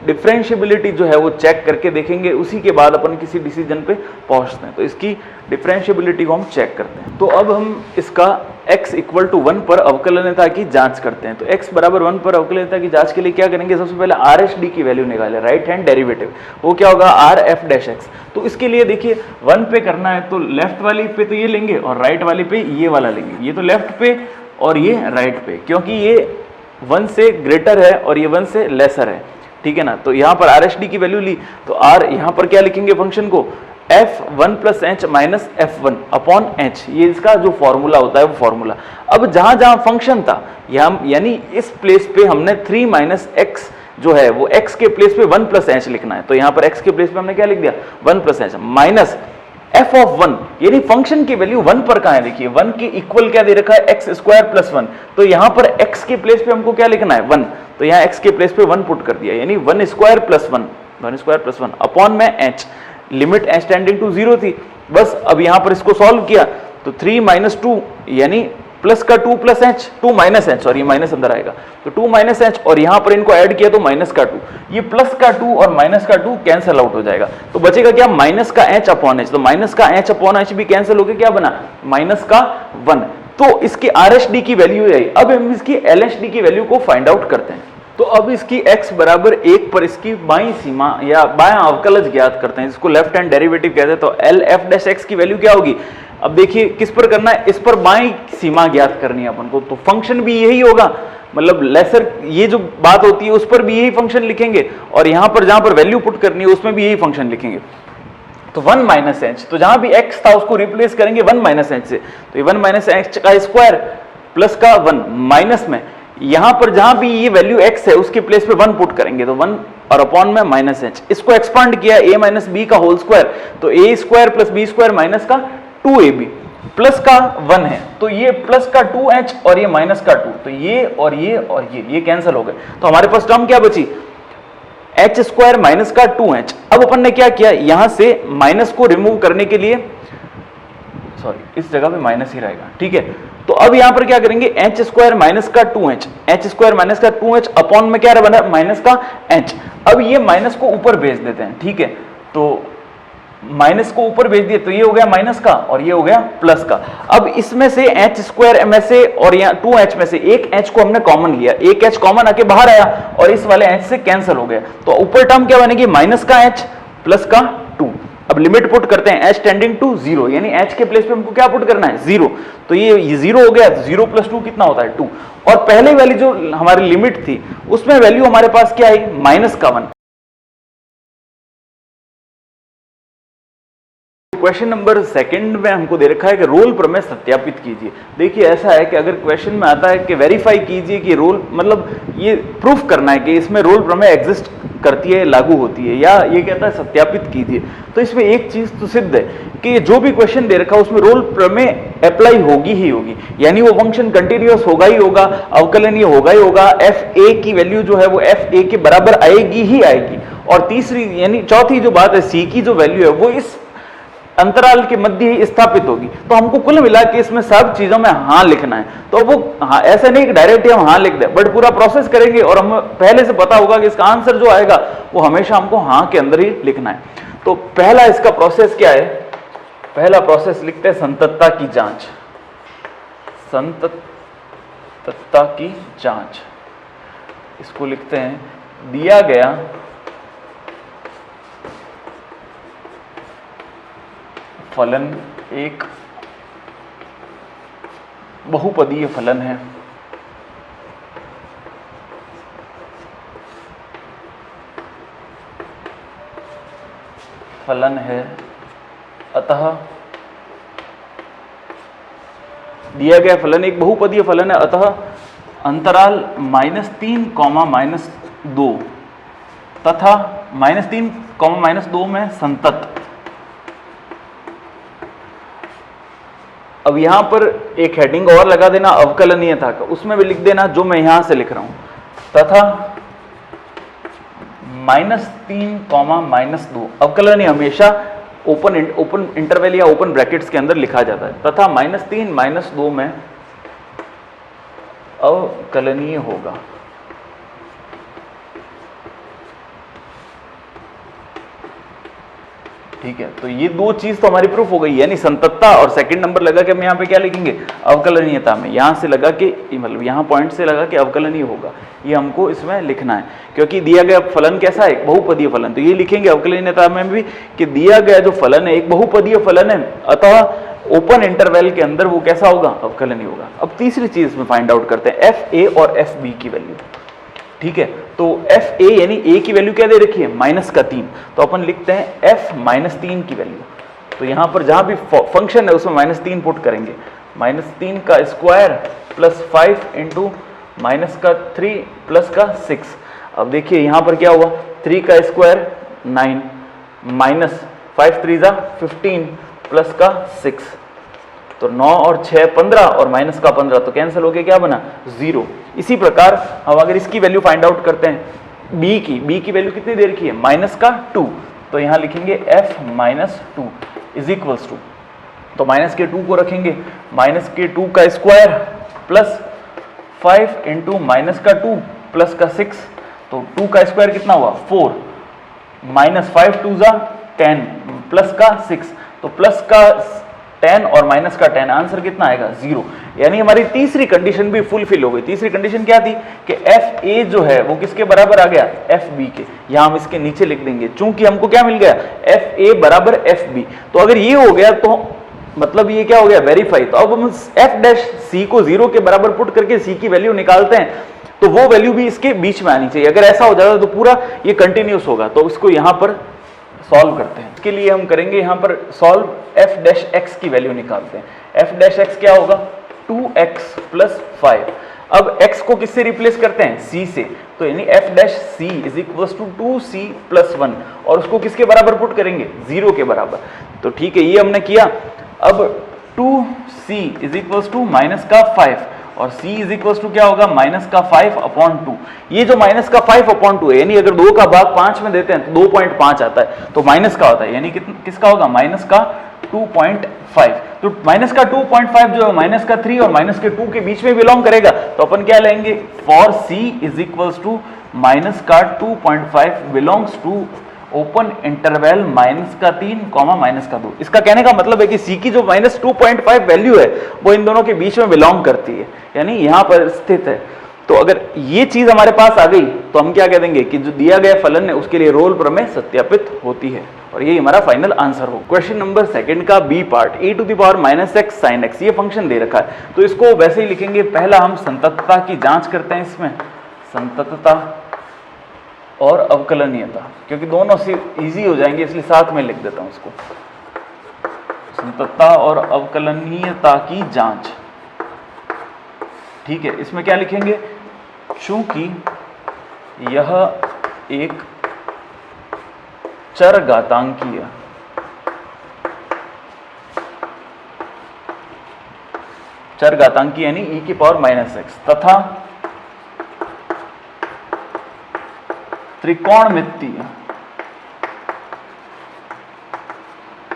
डिफरेंशिएबिलिटी जो है वो चेक करके देखेंगे, उसी के बाद अपन किसी डिसीजन पे पहुंचते हैं। तो इसकी डिफरेंशिएबिलिटी को हम चेक करते हैं। तो अब हम इसका x इक्वल टू 1 पर अवकलनीयता की जांच करते हैं। तो x बराबर 1 पर अवकलनीयता की जांच के लिए क्या करेंगे, सबसे पहले RHD की वैल्यू निकालें, राइट हैंड डेरिवेटिव, वो क्या होगा RF डैश x। तो इसके लिए देखिए 1 पे करना है तो लेफ्ट वाली पे तो ये लेंगे और राइट वाली पे ये वाला लेंगे। ये तो लेफ्ट पे और ये राइट पे, क्योंकि ये 1 से ग्रेटर है और ये 1 से लेसर है, ठीक है ना। तो यहाँ पर RHD की वैल्यू ली, तो R यहाँ पर क्या लिखेंगे फंक्शन को, f1 plus h minus f1 upon h, ये इसका जो फॉर्मूला होता है वो फॉर्मूला। अब जहां जहां फंक्शन था यानी इस प्लेस पे हमने 3 माइनस x जो है वो x के प्लेस पे 1 प्लस h लिखना है। तो यहाँ पर x के प्लेस पे हमने क्या लिख दिया, 1 plus h minus f of 1, यानी फंक्शन की वैल्यू 1 पर कहाँ है, देखिए 1 के इक्वल क्या दे रखा है, x स्क्वायर प्लस 1। तो यहाँ पर x के प्लेस पे हमको क्या लिखना है, 1। तो यहाँ x के प्लेस पे 1 पुट कर दिया, यानी 1 स्क्वायर प्लस 1 अपॉन में h, limit h tending to 0 थी। बस अब यहाँ पर इसको सॉल्व किया तो 3 माइनस 2 यानी प्लस का 2 प्लस h, 2 माइनस h, और ये माइनस अंदर आएगा तो 2 माइनस h, और यहाँ पर इनको ऐड किया तो माइनस का 2, ये प्लस का 2 और माइनस का 2 कैंसिल आउट हो जाएगा। तो बचेगा क्या, माइनस का h अपॉन h। तो माइनस का h अपॉन h भी कैंसिल होकर क्या बना, माइनस का 1। तो इसकी RHD की वैल्यू है। अब हम इसकी LHD की वैल्यू को फाइंड आउट करते हैं। तो अब इसकी x बराबर 1 पर इसकी बाईं सीमा या बायां अवकलज ज्ञात करते हैं, इसको लेफ्ट हैंड डेरिवेटिव कहते हैं। तो LF डैश x की वैल्यू क्या होगी, अब देखिए किस पर करना है, इस पर बाईं सीमा ज्ञात करनी है अपन को। तो फंक्शन भी यही होगा, मतलब लेसर ये जो बात होती है उस पर भी यही फंक्शन लिखेंगे, और यहां पर जहां पर वैल्यू पुट करनी है उसमें भी यही फंक्शन लिखेंगे। तो 1 माइनस एच, तो जहां भी x था उसको रिप्लेस करेंगे 1 माइनस एच से। तो 1 माइनस एच का स्क्वायर प्लस का 1 माइनस में, यहां पर जहां भी ये वैल्यू x है उसके प्लेस पे 1 पुट करेंगे तो 1 और अपॉन में माइनस एच। इसको एक्सपांड किया a माइनस बी का होल स्क्वायर, तो a स्क्वायर प्लस बी स्क्वायर माइनस का 2ab प्लस का 1 है, तो ये प्लस का 2h और ये माइनस का 2, तो ये और ये और ये कैंसिल हो गए। तो हमारे पास टर्म क्या बची, एच स्क्वायर माइनस का 2h। अब अपन ने क्या किया, यहां से माइनस को रिमूव करने के लिए, सॉरी इस जगह पे माइनस ही रहेगा, ठीक है। तो अब यहां पर क्या करेंगे, एच स्क्वायर माइनस का 2h, एच स्क्वायर माइनस का 2h अपॉन में क्या बना, माइनस का h। अब ये माइनस को ऊपर भेज देते हैं, ठीक है। तो माइनस को ऊपर भेज दिए तो ये हो गया माइनस का और ये हो गया प्लस का। अब इसमें से एच स्क्वायर में से और यहाँ 2h में से एक h को हमने कॉमन लिया, एक h कॉमन आके बाहर आया और इस वाले h से कैंसिल हो गया। तो ऊपर टर्म क्या बनेगी, माइनस का h प्लस का 2। अब लिमिट पुट करते हैं h टेंडिंग टू 0, यानी h के प्लेस पे हमको क्या पुट करना है, 0। तो ये 0 हो गया, तो 0 प्लस 2 कितना होता है, 2। और पहले वाली जो हमारी लिमिट थी उसमें वैल्यू हमारे पास क्या आई, माइनस का 1। क्वेश्चन नंबर सेकंड में हमको दे रखा है कि रोल प्रमेय सत्यापित कीजिए। देखिए ऐसा है कि अगर क्वेश्चन में आता है कि वेरीफाई कीजिए कि रोल, मतलब ये प्रूफ करना है कि इसमें रोल प्रमेय एग्जिस्ट करती है, लागू होती है, या ये कहता है सत्यापित कीजिए। तो इसमें एक चीज तो सिद्ध है कि जो भी क्वेश्चन दे रखा है उसमें रोल प्रमेय अप्लाई होगी ही होगी, यानी वो फंक्शन कंटिन्यूअस होगा ही होगा, अवकलनीय होगा ही होगा, एफ ए की वैल्यू जो है वो एफ ए के बराबर आएगी ही आएगी। और तीसरी यानी चौथी जो बात है, सी की जो वैल्यू है वो इस अंतराल के मध्य ही स्थापित होगी। तो हमको कुल मिला के इसमें सब चीजों में हाँ लिखना है। तो वो हाँ ऐसा नहीं कि डायरेक्ट हम हाँ लिख दें, बट पूरा प्रोसेस करेंगे और हमें पहले से पता होगा कि इसका आंसर जो आएगा वो हमेशा हमको हाँ के अंदर ही लिखना है। तो पहला इसका प्रोसेस क्या है? पहला प्रोसेस लिखते हैं संततता की जांच। संततता की जांच, इसको लिखते हैं दिया गया फलन एक बहुपदीय फलन है, अतः दिया गया फलन एक बहुपदीय फलन है, अतः अंतराल -3, -2 तथा -3, -2 में संतत। अब यहां पर एक हेडिंग और लगा देना अवकलनीयता का, उसमें भी लिख देना जो मैं यहां से लिख रहा हूं, तथा -3, -2। अवकलनीय हमेशा ओपन इंटरवल या ओपन ब्रैकेट्स के अंदर लिखा जाता है, तथा -3, -2 में अवकलनीय होगा। ठीक है, तो ये दो चीज तो हमारी प्रूफ हो गई, यानी संततता, और सेकंड नंबर लगा कि हम यहाँ पे क्या लिखेंगे अवकलनीयता में, यहां से लगा कि मतलब यहाँ पॉइंट से लगा कि अवकलनीय होगा, ये हमको इसमें लिखना है क्योंकि दिया गया फलन कैसा है, बहुपदीय फलन। तो ये लिखेंगे अवकलनीयता में भी कि दिया गया जो फलन है एक बहुपदीय फलन है, अतः ओपन इंटरवल के अंदर वो कैसा होगा, अवकलनीय होगा। अब तीसरी चीज में फाइंड आउट करते हैं एफ ए और एफ बी की वैल्यू। ठीक है, तो एफ ए यानी ए की वैल्यू क्या दे रखी है, -3, तो अपन लिखते हैं एफ -3 की वैल्यू। तो यहां पर जहां भी फंक्शन है उसमें -3 पुट करेंगे, -3 का स्क्वायर प्लस 5 इंटू -3 प्लस का 6। अब देखिए यहां पर क्या हुआ, 3 का स्क्वायर 9 -5 3 15 प्लस का 6, तो 9 और 6 15 और माइनस का 15, तो कैंसिल हो गया, क्या बना 0। इसी प्रकार हम अगर इसकी वैल्यू फाइंड आउट करते हैं b की वैल्यू कितनी दे रखी है, -2, तो यहां लिखेंगे f -2 इज इक्वल्स टू, तो -2 को रखेंगे, -2 का स्क्वायर प्लस 5 इंटू -2 प्लस का 6, तो 2 का स्क्वायर कितना हुआ 4, -5 2 10 प्लस का 6, तो प्लस का 10 और माइनस का 10, आंसर कितना आएगा 0। यानी हमारी तीसरी कंडीशन भी फुलफिल हो गई। तीसरी कंडीशन क्या थी कि एफ ए जो है वो किसके बराबर आ गया, एफ बी के। यहां हम इसके नीचे लिख देंगे, चूंकि हमको क्या मिल गया, एफ ए बराबर एफ बी। तो अगर ये हो गया तो मतलब ये क्या हो गया, वेरीफाई। तो अब हम एफ डैश सी को 0 के बराबर पुट करके सी की वैल्यू निकालते हैं, तो वो वैल्यू भी इसके बीच में आनी चाहिए। अगर ऐसा हो जाता तो पूरा ये कंटिन्यूस होगा। तो इसको यहां पर सॉल्व करते हैं। इसके लिए हम करेंगे यहां पर सॉल्व, एफ डैश एक्स की वैल्यू निकालते हैं। एफ डैश एक्स क्या होगा, 2x प्लस 5। अब x को किससे रिप्लेस करते हैं, c से, तो यानी f dash C is equal to 2c plus 1, और उसको किसके बराबर पुट करेंगे, 0 के बराबर। तो ठीक है, ये हमने किया। अब 2c is equal to minus का 5 और c इज इक्वल टू क्या होगा, माइनस का 5/2। ये जो माइनस का 5/2 है, यानी अगर 2 का भाग 5 में देते हैं तो 2.5 आता है, तो माइनस का होता है, यानी किसका होगा, माइनस का 2.5। तो माइनस का 2.5 जो है माइनस का 3 और माइनस के 2 के बीच में बिलोंग करेगा। तो अपन क्या लेंगे, for c is equal to minus का 2.5 belongs to open interval minus का 3 माइनस का 2। इसका कहने का मतलब है कि c की जो माइनस 2.5 वैल्यू है वो इन दोनों के बीच में बिलोंग करती है, यानी यहां पर स्थित है। तो अगर ये चीज हमारे पास आ गई तो हम क्या कह देंगे कि जो दिया गया फलन है उसके लिए रोल प्रमेय सत्यापित होती है, और ये हमारा फाइनल आंसर हो। क्वेश्चन नंबर सेकंड का b part, e⁻⁻x sin x, ये फंक्शन दे रखा है, तो इसको वैसे ही लिखेंगे। पहला हम संततता की जांच करते हैं, इसमें संततता और अवकलनीयता, क्योंकि दोनों से इजी हो जाएंगे इसलिए साथ में लिख देता हूं इसको, संततता और अवकलनीयता की जांच। ठीक है, इसमें क्या लिखेंगे, चूंकि यह एक चर घातांकीय यानी e⁻⁻x तथा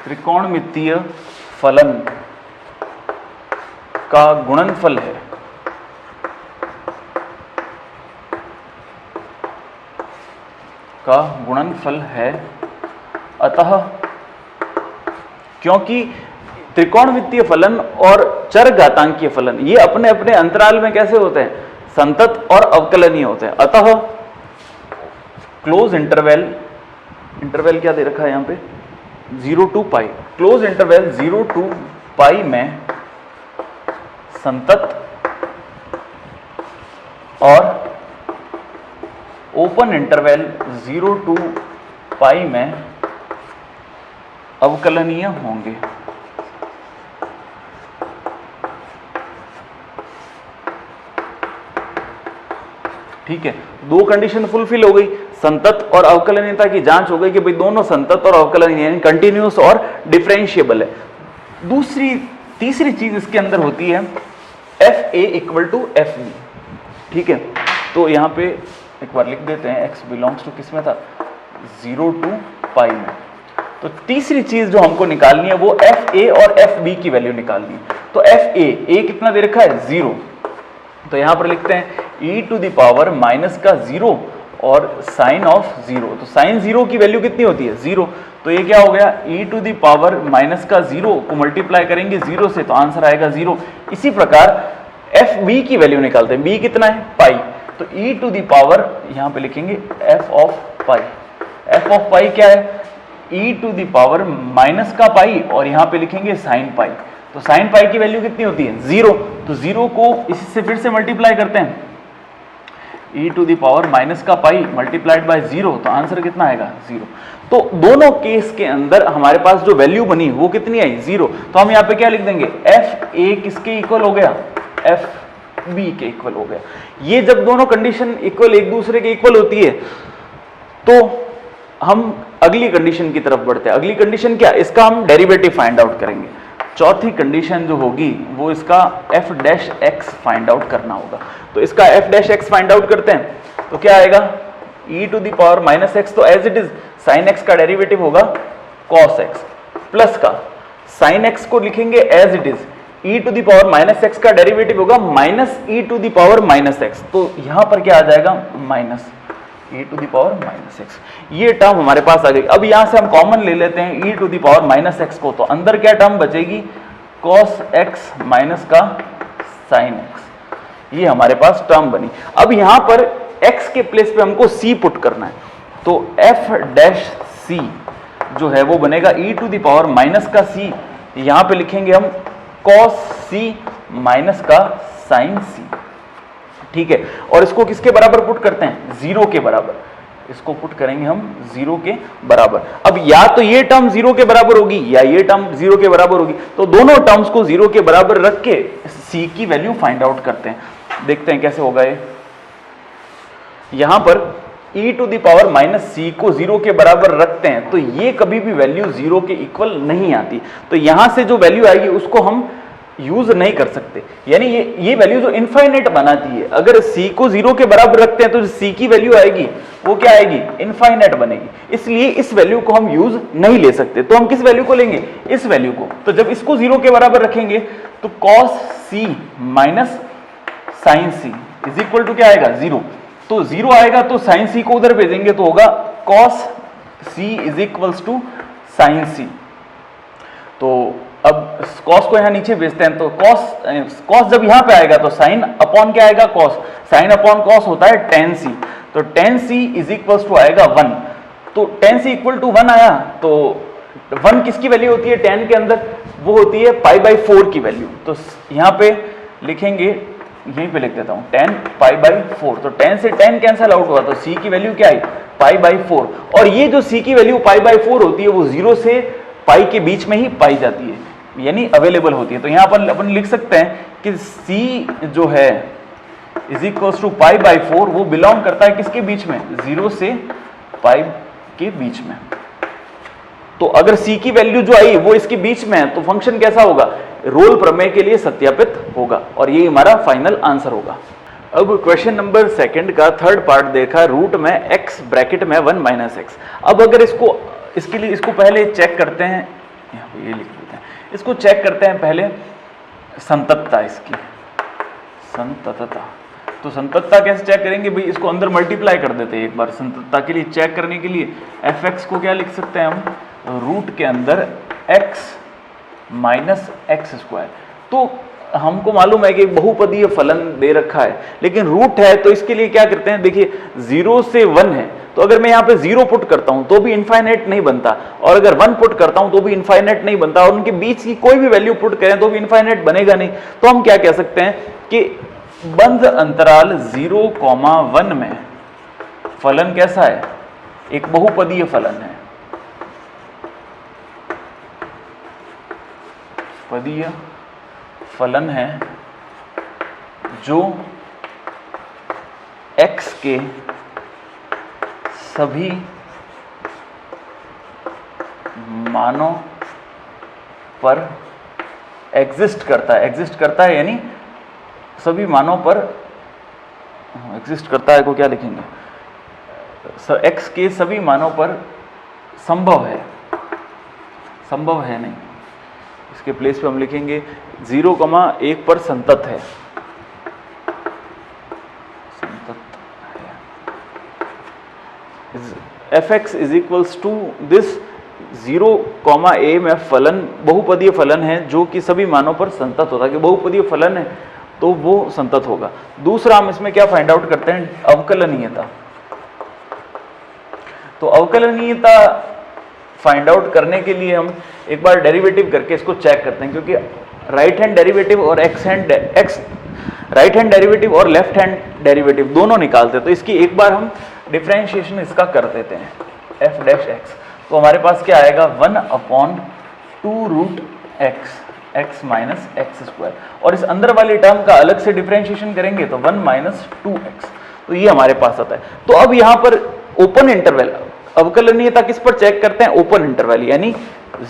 त्रिकोणमितीय फलन का गुणनफल है अतः क्योंकि त्रिकोणमितीय फलन और चर घातांकीय फलन ये अपने अपने अंतराल में कैसे होते हैं, संतत और अवकलनीय होते हैं, अतः क्लोज इंटरवल क्या दे रखा है यहां पे 0 to π, क्लोज इंटरवल 0 to π में संतत और ओपन इंटरवल 0 to π में अवकलनीय होंगे। ठीक है, दो कंडीशन फुलफिल हो गई, संतत और अवकलनीयता की जांच हो गई कि भाई दोनों संतत और अवकलनीय यानी कंटिन्यूअस और डिफरेंशिएबल है। तीसरी चीज इसके अंदर होती है FA = FB। ठीक है, तो यहां पे एक बार लिख देते हैं, x बिलोंग्स टू किस में था 0 to π में। तो तीसरी चीज जो हमको निकालनी है वो FA और FB की वैल्यू निकालनी है। तो FA कितना दे रखा है 0, तो यहां पर लिखते हैं e⁻⁻0 और साइन ऑफ 0, तो साइन 0 की वैल्यू कितनी होती है 0, तो ये क्या हो गया e⁻⁻0 को मल्टीप्लाई करेंगे 0 से तो आंसर आएगा 0। इसी प्रकार FB की वैल्यू निकालते हैं, b कितना है पाई, तो यहां पे लिखेंगे f ऑफ पाई क्या है e⁻⁻π और यहां पे लिखेंगे साइन पाई, तो साइन पाई की वैल्यू कितनी होती है 0, तो 0 को इससे फिर से मल्टीप्लाई करते हैं e⁻⁻π मल्टीप्लाइड बाय 0, तो आंसर कितना आएगा 0। तो दोनों केस के अंदर हमारे पास जो वैल्यू बनी वो कितनी आई 0, तो हम यहाँ पे क्या लिख देंगे FA किसके इक्वल हो गया FB के इक्वल हो गया। ये जब दोनों कंडीशन इक्वल एक दूसरे के इक्वल होती है तो हम अगली कंडीशन की तरफ बढ़ते हैं। अगली कंडीशन क्या, इसका हम डेरिवेटिव फाइंड आउट करेंगे। चौथी कंडीशन जो होगी वो इसका f' फाइंड आउट करना होगा। तो इसका f' फाइंड आउट करते हैं, तो क्या आएगा e⁻⁻x, तो as it is sin x का डेरिवेटिव होगा cos x प्लस का sin x को लिखेंगे एज इट इज e⁻⁻x का डेरिवेटिव होगा माइनस e⁻⁻x, तो यहां पर क्या आ जाएगा माइनस e⁻⁻x। ये टर्म हमारे पास आ गई। अब यहां से हम कॉमन ले लेते हैं e⁻⁻x को, तो अंदर क्या टर्म बचेगी cos x माइनस का sin x, ये हमारे पास टर्म बनी। अब यहां पर x के प्लेस पे हमको c पुट करना है, तो f' जो है वो बनेगा e⁻⁻c, यहां पे लिखेंगे हम cos c माइनस का sin c। ठीक है, और इसको किसके बराबर पुट करते हैं 0 के बराबर, इसको पुट करेंगे हम 0 के बराबर। अब या तो ये टर्म 0 के बराबर होगी या ये टर्म 0 के बराबर होगी, तो दोनों टर्म्स को 0 के बराबर रख के c की वैल्यू फाइंड आउट करते हैं। देखते हैं कैसे होगा ये। यहां पर e⁻⁻c को 0 के बराबर रखते हैं तो ये कभी भी वैल्यू 0 के इक्वल नहीं आती, तो यहां से जो वैल्यू आएगी उसको हम यूज नहीं कर सकते, यानी ये वैल्यू जो इनफाइनाइट बनाती है। अगर c को 0 के बराबर रखते हैं तो जो c की वैल्यू आएगी वो क्या आएगी इनफाइनाइट बनेगी, इसलिए इस वैल्यू को हम यूज नहीं ले सकते। तो हम किस वैल्यू को लेंगे, इस वैल्यू को। तो जब इसको 0 के बराबर रखेंगे तो cos c minus sin c is equal to क्या आएगा 0, तो 0 आएगा तो sin c को उधर भेजेंगे तो होगा cos c is equals to sin c। तो अब cos को यहां नीचे भेजते हैं, तो cos जब यहां पे आएगा तो sin अपॉन क्या आएगा cos, sin अपॉन cos होता है tan c, तो tan c is equals to आएगा 1, तो tan c इक्वल टू 1 आया, तो 1 किसकी वैल्यू होती है tan के अंदर, वो होती है π/4 की वैल्यू। तो यहां पे लिखेंगे, यहीं पे लिख देता हूं tan π/4, तो tan से tan कैंसिल आउट हुआ तो c की वैल्यू क्या आई π/4, और ये जो c की वैल्यू π/4 होती है वो 0 से पाई के बीच में ही पाई जाती है, यानी अवेलेबल होती है। तो यहां पर अपन लिख सकते हैं कि c जो है इज इक्वल्स टू π/4, वो बिलोंग करता है किसके बीच में 0 से पाई के बीच में। तो अगर c की वैल्यू जो आई वो इसके बीच में है तो फंक्शन कैसा होगा, रोल प्रमेय के लिए सत्यापित होगा, और यही हमारा फाइनल आंसर होगा। अब क्वेश्चन नंबर सेकंड का थर्ड पार्ट देखा, रूट में x ब्रैकेट में 1 माइनस एक्स। अब अगर इसके लिए इसको पहले चेक करते हैं, ये लिख देते हैं, इसको चेक करते हैं पहले संततता, इसकी संततता। तो संततता कैसे चेक करेंगे भाई, इसको अंदर मल्टीप्लाई कर देते हैं एक बार। संततता के लिए चेक करने के लिए fx को क्या लिख सकते हैं हम, रूट के अंदर x माइनस एक्स स्क्वायर। तो हमको मालूम है कि बहुपदीय फलन दे रखा है, लेकिन रूट है तो इसके लिए क्या करते हैं, देखिए 0 से 1 है, तो अगर मैं यहाँ पे 0 पुट करता हूं तो भी इनफाइनाइट नहीं बनता, और अगर 1 पुट करता हूं तो भी इनफाइनाइट नहीं बनता, और उनके बीच की कोई भी वैल्यू पुट करें तो भी इनफाइनाइट बनेगा नहीं। तो हम क्या कह सकते हैं कि बंद अंतराल 0,1 में फलन कैसा है, एक बहुपदीय फलन है, पदीय फलन है जो x के सभी मानों पर एग्जिस्ट करता है यानी सभी मानों पर एग्जिस्ट करता है को क्या लिखेंगे, x के सभी मानों पर संभव है नहीं, इसके प्लेस पे हम लिखेंगे 0,1 पर संतत है, fx is equals to this 0,a में फलन बहुपदीय फलन है जो कि सभी मानों पर संतत होता है, कि बहुपदीय फलन है तो वो संतत होगा। दूसरा हम इसमें क्या फाइंड आउट करते हैं, अवकलनीयता। तो अवकलनीयता फाइंड आउट करने के लिए हम एक बार डेरिवेटिव करके इसको चेक करते हैं, क्योंकि राइट हैंड डेरिवेटिव और लेफ्ट हैंड डेरिवेटिव दोनों निकालते हैं। तो इसकी एक बार हम डिफरेंशिएशन इसका कर देते हैं, f डैश x। तो हमारे पास क्या आएगा, 1/2 root x minus x square, और इस अंदर वाली टर्म का अलग से डिफरेंशिएशन करेंगे तो 1 माइनस 2x, तो ये हमारे पास आता है। तो अब यहाँ पर ओपन इंटरवल, अवकलनीयता किस पर चेक करते हैं, ओपन इंटरवल यानी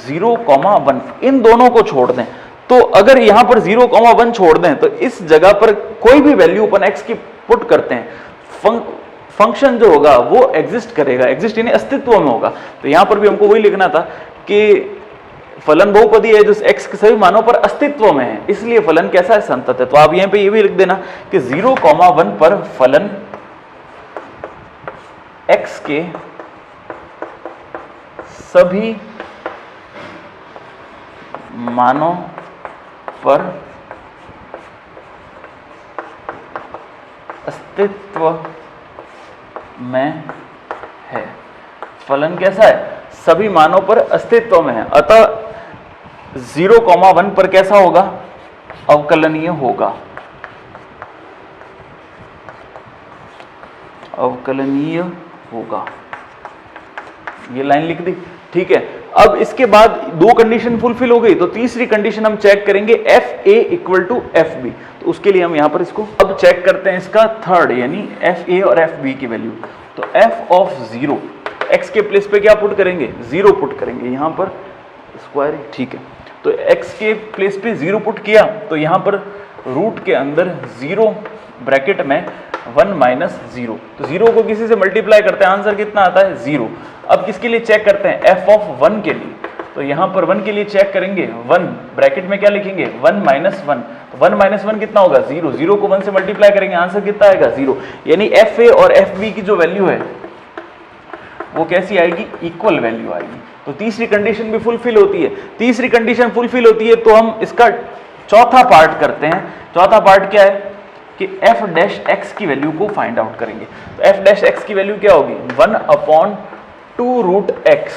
0,1, इन दोनों को छोड़ दें। तो अगर यहां पर 0,1 छोड़ दें तो इस जगह पर कोई भी वैल्यू अपन x की पुट करते हैं, फंक्शन जो होगा वो एग्जिस्ट करेगा, एग्जिस्ट यानी अस्तित्व में होगा। तो यहां पर भी हमको वही लिखना था कि फलन बहुपदी है जो x के सभी मानों पर अस्तित्व में है, इसलिए फलन कैसा है, संतत है। तो आप यहां पे ये भी लिख देना कि 0,1 पर फलन x के सभी मानों पर अस्तित्व में है। फलन कैसा है, सभी मानों पर अस्तित्व में है, अतः 0,1 पर कैसा होगा, अवकलनीय होगा, अवकलनीय होगा। ये लाइन लिख दी, ठीक है। अब इसके बाद दो कंडीशन फुलफिल हो गई, तो तीसरी कंडीशन हम चेक करेंगे fa इक्वल टू fb। तो उसके लिए हम यहां पर इसको अब चेक करते हैं इसका थर्ड यानी fa और fb की वैल्यू। तो f ऑफ 0, x के प्लेस पे क्या पुट करेंगे, 0 पुट करेंगे, यहां पर स्क्वायर, ठीक है। तो x के प्लेस पे 0 पुट किया तो यहां पर रूट के अंदर 0 ब्रैकेट में 1 माइनस 0, तो 0 को किसी से मल्टीप्लाई करते हैं, आंसर कितना आता है, 0। अब किसके लिए चेक करते हैं, f ऑफ 1 के लिए। तो यहां पर 1 के लिए चेक करेंगे, 1 ब्रैकेट में क्या लिखेंगे, 1 माइनस 1, तो 1 माइनस 1 कितना होगा, 0, 0 को 1 से मल्टीप्लाई करेंगे, आंसर कितना आएगा, 0। यानी fa और fb की जो वैल्यू है वो कैसी आएगी, इक्वल वैल्यू आएगी। तो तीसरी कंडीशन भी फुलफिल होती है। तीसरी कंडीशन फुलफिल होती है तो हम इसका चौथा पार्ट करते हैं। चौथा पार्ट क्या है कि f डैश x की वैल्यू को फाइंड आउट करेंगे। तो f डैश x की वैल्यू क्या होगी, 1/2 रूट x,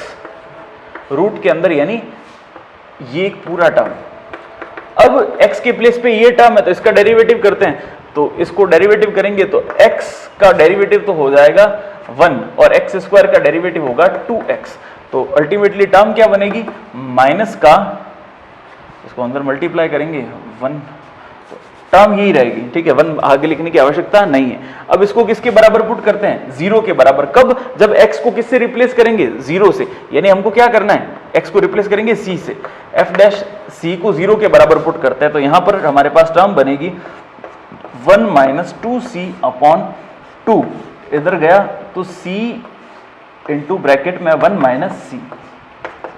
रूट के अंदर यानी ये एक पूरा टर्म। अब x के प्लेस पे ये टर्म है तो इसका डेरिवेटिव करते हैं, तो इसको डेरिवेटिव करेंगे तो x का डेरिवेटिव तो हो जाएगा 1 और x स्क्वायर का डेरिवेटिव होगा 2x। तो अल्टीमेटली टर्म क्या बनेगी, माइनस का, इसको अंदर मल्टीप्लाई करेंगे 1, तो टर्म यही रहेगी, ठीक है, 1 आगे लिखने की आवश्यकता नहीं है। अब इसको किसके बराबर पुट करते हैं, 0 के बराबर। कब, जब x को किससे रिप्लेस करेंगे, 0 से। यानी हमको क्या करना है, x को रिप्लेस करेंगे c से, f डैश c को 0 के बराबर पुट करते हैं तो यहां पर हमारे पास टर्म बनेगी 1 माइनस 2c अपॉन 2, इधर गया तो c इंटू ब्रैकेट में 1 माइनस c,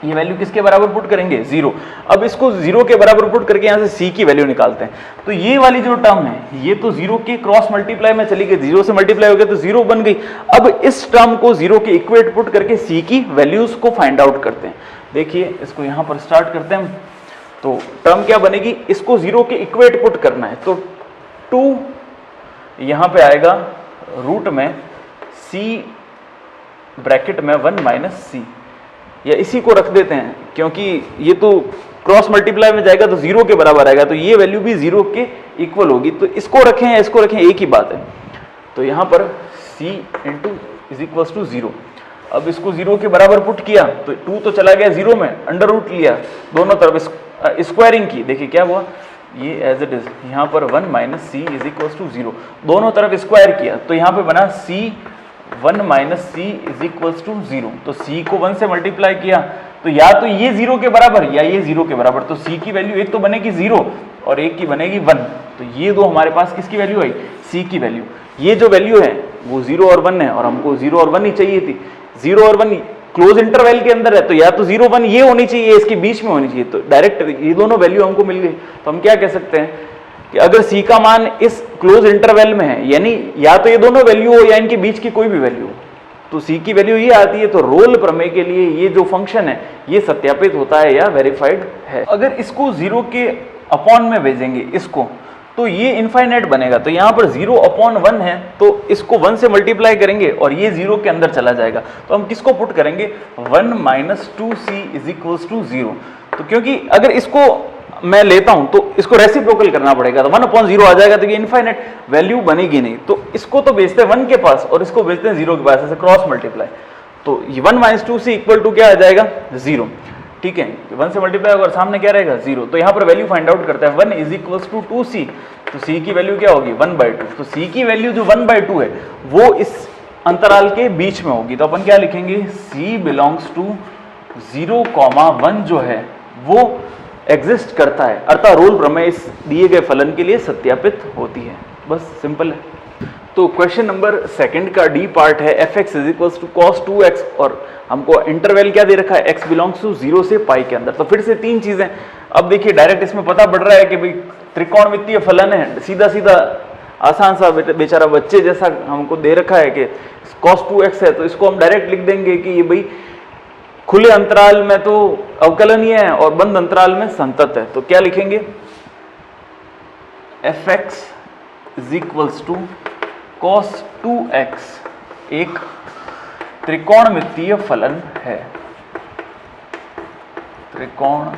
ये वैल्यू किसके बराबर पुट करेंगे 0। अब इसको 0 के बराबर पुट करके यहाँ से c की वैल्यू निकालते हैं तो ये वाली जो टर्म है ये तो 0 के क्रॉस मल्टीप्लाई में चली गई, 0 से मल्टीप्लाई हो गया तो 0 बन गई। अब इस टर्म को 0 के इक्वेट पुट करके c की वैल्यूज को फाइंड आउट करते हैं। देखिए इसको यहाँ पर स्टार्ट करते हैं, तो टर्म क्या बनेगी, इसको 0 के इक्वेट पुट करना है तो 2 यहाँ पे आएगा रूट में c ब्रैकेट में 1 माइनस c, या इसी को रख देते हैं क्योंकि ये तो क्रॉस मल्टीप्लाई में जाएगा तो 0 के बराबर आएगा तो ये वैल्यू भी 0 के इक्वल होगी, तो इसको रखें या इसको रखें एक ही बात है। तो यहाँ पर c into is equals to 0, अब इसको 0 के बराबर पुट किया तो 2 तो चला गया 0 में, अंडर रूट लिया, दोनों तरफ स्क्वायरिंग की, देखिए क्या हुआ ये एज इट इज, यहाँ पर 1 minus c is equals to 0, दोनों तरफ स्क्वायर किया तो यहाँ पे बना c 1 minus c is equals to 0, तो c को 1 से मल्टीप्लाई किया तो या तो ये 0 के बराबर या ये 0 के बराबर, तो c की वैल्यू एक तो बनेगी 0 और एक की बनेगी 1, तो ये दो हमारे पास किसकी वैल्यू आई, c की वैल्यू। ये जो वैल्यू है वो 0 और 1 है और हमको 0 और 1 ही चाहिए थी, 0 और 1 क्लोज इंटरवल के अंदर है तो या तो 0 1 ये होनी चाहिए, इसके बीच में होनी चाहिए, तो डायरेक्ट ये दोनों वैल्यू हमको मिल गई। तो हम क्या कह सकते हैं कि अगर c का मान इस क्लोज इंटरवल में है, यानी या तो ये दोनों वैल्यू हो या इनके बीच की कोई भी वैल्यू हो, तो c की वैल्यू ये आती है, तो रोल प्रमेय के लिए ये जो फंक्शन है ये सत्यापित होता है या वेरीफाइड है। अगर इसको 0 के अपॉन में भेजेंगे इसको तो ये इनफाइनाइट बनेगा, तो यहाँ पर 0 अपॉन 1 है तो इसको 1 से मल्टीप्लाई करेंगे और ये 0 के अंदर चला जाएगा, तो हम किसको पुट करेंगे 1 minus 2c is equals to 0। तो क्योंकि अगर इसको मैं लेता हूं तो इसको रेसिप्रोकल करना पड़ेगा, तो 1 अपॉन 0 आ जाएगा तो ये इनफाइनाइट वैल्यू बनेगी नहीं, तो इसको तो भेजते हैं 1 के पास और इसको भेजते हैं 0 के पास, ऐसे क्रॉस मल्टीप्लाई, तो 1 माइनस 2c इक्वल टू क्या आ जाएगा 0, ठीक है, 1 से मल्टीप्लाई होगा और सामने क्या रहेगा 0, तो यहाँ पर वैल्यू फाइंड आउट करते हैं 1 इज इक्वल्स टू 2c, तो c की वैल्यू क्या होगी 1/2, तो c की वैल्यू जो 1/2 है वो इस अंतराल के बीच में होगी, तो अपन क्या लिखेंगे c बिलोंग्स टू 0,1 जो है वो एग्जिस्ट करता है, अर्थात रोल प्रमेय इस दिए गए फलन के लिए सत्यापित होती है, बस सिंपल है। तो क्वेश्चन नंबर सेकंड का डी पार्ट है fx is equals to cos 2x और हमको इंटरवल क्या दे रखा है x बिलोंग्स टू 0 से पाई के अंदर। तो फिर से तीन चीजें, अब देखिए डायरेक्ट इसमें पता पड़ रहा है कि भाई त्रिकोणमितीय फलन है, सीधा सीधा आसान सा बेचारा बच्चे जैसा हमको दे रखा है कि cos 2x है, तो इसको हम डायरेक्ट लिख देंगे कि ये भाई खुले अंतराल में तो अवकलनीय है और बंद अंतराल में संतत है, तो क्या लिखेंगे fx is equals to cos 2x एक त्रिकोणमितीय फलन है, त्रिकोणमितीय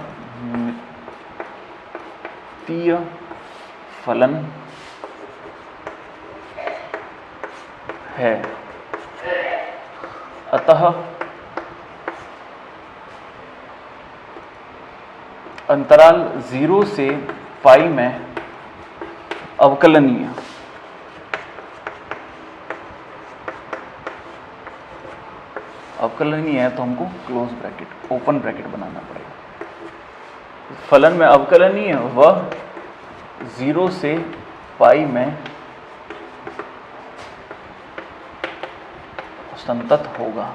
फलन है, अतः अंतराल 0 से पाई में अवकलनीय, अवकलनीय है तो हमको क्लोज ब्रैकेट ओपन ब्रैकेट बनाना पड़ेगा। फलन में अवकलनीय वह 0 से पाई में संतत होगा,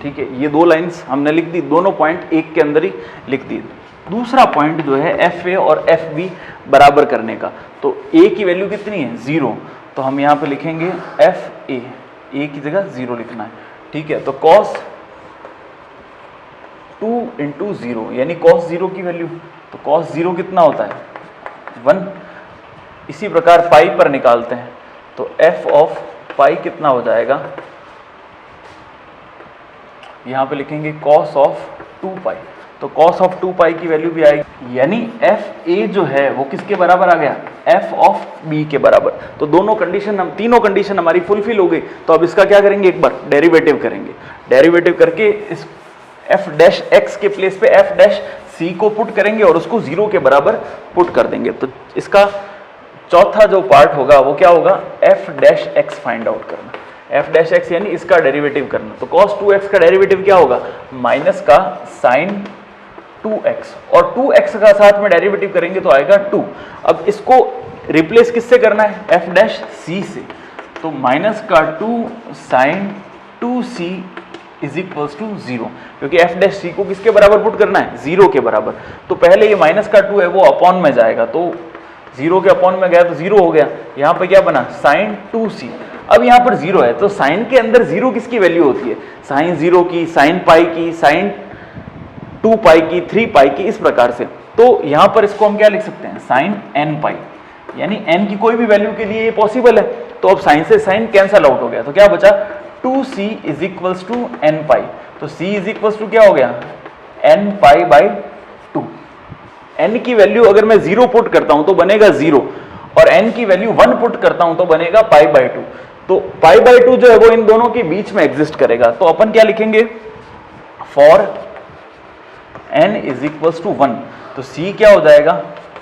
ठीक है। ये दो लाइंस हमने लिख दी, दोनों पॉइंट एक के अंदर ही लिख दी। दूसरा पॉइंट जो है एफ ए और एफ बी बराबर करने का, तो ए की वैल्यू कितनी है 0, तो हम यहाँ पे लिखेंगे एफ ए, ए की जगह 0 लिखना है, ठीक है। तो cos 2 इंटू 0 यानी cos 0 की वैल्यू, तो cos 0 कितना होता है 1। इसी प्रकार पाई पर निकालते हैं तो f ऑफ पाई कितना हो जाएगा, यहाँ पे लिखेंगे cos ऑफ 2 पाई, तो cos ऑफ 2 पाई की वैल्यू भी आएगी, यानी एफ ए जो है वो किसके बराबर आ गया f ऑफ b के बराबर। तो दोनों कंडीशन, हम तीनों कंडीशन हमारी फुलफिल हो गई। तो अब इसका क्या करेंगे, एक बार डेरिवेटिव करेंगे, डेरिवेटिव करके इस f डैश x के प्लेस पे f डैश c को पुट करेंगे और उसको 0 के बराबर पुट कर देंगे। तो इसका चौथा जो पार्ट होगा वो क्या होगा, f dash x find out करना। एफ डैश एक्स यानी इसका डेरिवेटिव करना। तो cos 2x का डेरिवेटिव क्या होगा, माइनस का sin 2x, और 2x का साथ में डेरिवेटिव करेंगे तो आएगा 2। अब इसको रिप्लेस किससे करना है, एफ डैश सी से, तो माइनस का 2 sin 2c is equals to 0, क्योंकि एफ डैश सी को किसके बराबर पुट करना है, 0 के बराबर। तो पहले ये माइनस का 2 है वो अपॉन में जाएगा, तो 0 के अपॉन में गया तो 0 हो गया। यहाँ पे क्या बना, sin 2c। अब यहाँ पर 0 है तो साइन के अंदर 0 किसकी वैल्यू होती है, sin 0 की, sin पाई की, sin 2 पाई की, 3 पाई की, इस प्रकार से। तो यहाँ पर इसको हम क्या लिख सकते हैं, sin n पाई, यानी n की कोई भी वैल्यू के लिए ये पॉसिबल है। तो अब साइन से साइन कैंसल आउट हो गया, तो क्या बचा, 2c is equals to n pi. तो c इज इक्वल्स टू क्या हो गया, n पाई बाई 2। n की वैल्यू अगर मैं 0 पुट करता हूं तो बनेगा 0, और n की वैल्यू 1 पुट करता हूं तो बनेगा पाई बाई 2। तो पाई बाई 2 जो है वो इन दोनों के बीच में एग्जिस्ट करेगा। तो अपन क्या लिखेंगे, for n is equals to 1, तो c क्या हो जाएगा,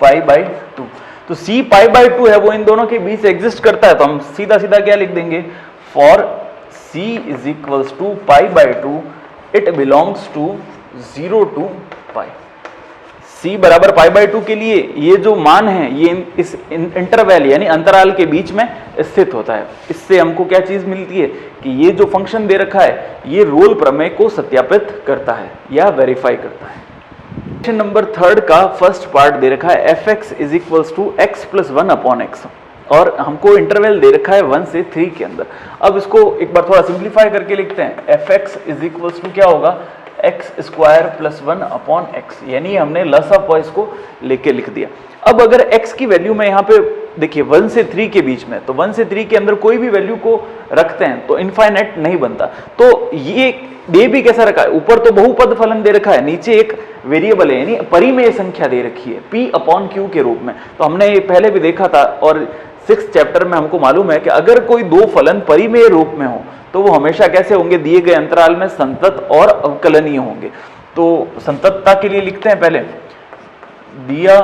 पाई बाई 2। तो c पाई बाई 2 है वो इन दोनों के बीच एग्जिस्ट करता है, तो हम सीधा सीधा क्या लिख देंगे, for c is equals to pi by 2 it belongs to 0 to pi. c बराबर पाई बाई 2 के लिए ये जो मान है ये इस इंटरवैल यानी अंतराल के बीच में स्थित होता है। इससे हमको क्या चीज मिलती है कि ये जो फंक्शन दे रखा है ये रोल प्रमेय को सत्यापित करता है या वेरीफाई करता है। क्वेश्चन नंबर 3 का फर्स्ट पार्ट दे रखा है F X is equals to X plus 1 upon X, और हमको इंटरवल दे रखा है 1 से 3 के अंदर। अब इसको एक बार थोड़ा सिंप्लीफाई करके लिखते हैं, F X is equals to क्या होगा, X square plus 1 upon X, यानी हमने लस ऑफ पॉइंट्स को लेके लिख दिया। अब अगर x की वैल्यू में यहाँ पे देखिए 1 से 3 के बीच में, तो 1 से 3 के अंदर कोई भी वैल्यू को रखते हैं तो इनफाइनाइट नहीं बनता। तो ये दे भी कैसा रखा है, ऊपर तो बहुपद फलन दे रखा है, नीचे एक वेरिएबल है यानी परिमेय संख्या दे रखी है p अपॉन q के रूप में। तो हमने ये पहले भी देखा था, और 6th चैप्टर में हमको मालूम है कि अगर कोई दो फलन परिमेय रूप में हो तो वो हमेशा कैसे होंगे, दिए गए अंतराल में संतत और अवकलनीय होंगे। तो संततता के लिए लिखते हैं पहले, दिया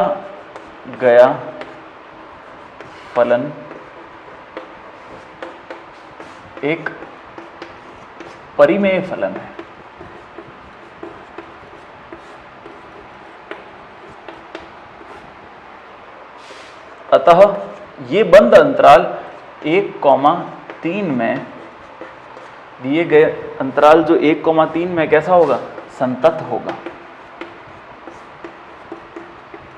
गया फलन एक परिमेय फलन है, अतः ये बंद अंतराल 1,3 में, दिए गए अंतराल जो 1,3 में कैसा होगा, संतत होगा।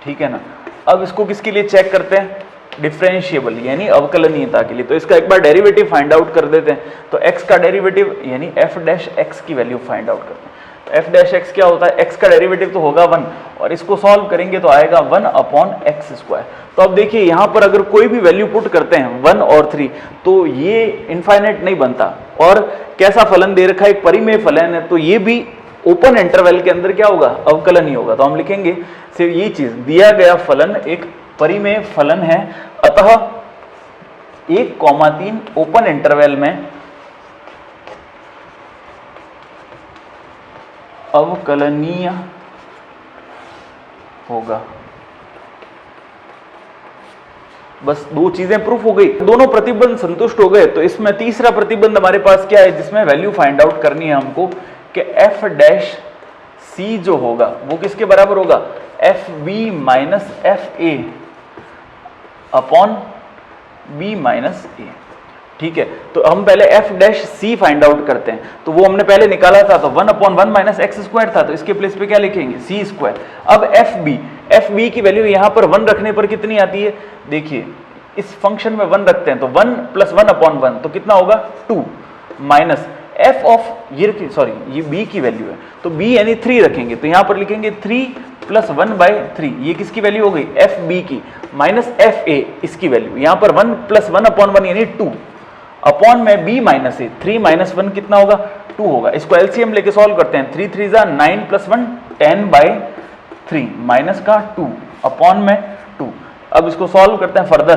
ठीक है ना। अब इसको किसके लिए चेक करते हैं, डिफरेंशिएबल यानी अवकलनीयता के लिए। तो इसका एक बार डेरिवेटिव फाइंड आउट कर देते हैं। तो x का डेरिवेटिव यानी f डैश x की वैल्यू फाइंड आउट करते हैं। तो f डैश x क्या होता है, x का डेरिवेटिव तो होगा 1, और इसको सॉल्व करेंगे तो आएगा 1 अपॉन एक्स स्क्वायर। तो अब देखिए यहाँ पर अगर कोई भी वैल्यू पुट करते हैं 1 और 3 तो ये इनफाइनाइट नहीं बनता, और कैसा फलन दे रखा है, एक परिमेय फलन है, तो ये भी ओपन इंटरवल के अंदर क्या होगा, अवकलन ही होगा। तो हम लिखेंगे सिर्फ ये चीज, दिया गया फलन एक परिमेय फलन है, अतः 1,3 ओपन इंटरवल में अवकलनीय होगा। बस दो चीजें प्रूफ हो गई, दोनों प्रतिबंध संतुष्ट हो गए। तो इसमें तीसरा प्रतिबंध हमारे पास क्या है, जिसमें वैल्यू फाइंड आउट करनी है हमको कि एफ डैश सी जो होगा वो किसके बराबर होगा, F B minus F A upon B minus A. ठीक है, तो हम पहले F dash C find out करते हैं। तो वो हमने पहले निकाला था, तो 1 अपॉन 1 माइनस एक्स स्क्वायर था, तो इसके प्लेस पे क्या लिखेंगे, सी स्क्वायर। अब एफ बी की वैल्यू यहाँ पर 1 रखने पर कितनी आती है, देखिए इस फंक्शन में 1 रखते हैं तो 1 प्लस 1 अपॉन 1 तो कितना होगा 2, माइनस एफ ऑफ ये सॉरी ये बी की वैल्यू है, तो बी यानी 3 रखेंगे, तो यहाँ पर लिखेंगे 3 प्लस 1/3, ये किसकी वैल्यू हो गई, एफ बी की, माइनस एफ ए इसकी वैल्यू, यहाँ पर 1 प्लस 1 अपॉन 1 यानी 2 अपॉन में बी माइनस ए, 3 माइनस 1 कितना होगा 2 होगा। इसको एलसीएम लेके सॉल्व करते हैं, 3 3 जा 9 प्लस 1 10/3 माइनस का 2 अपॉन में 2। अब इसको सॉल्व करते हैं फर्दर,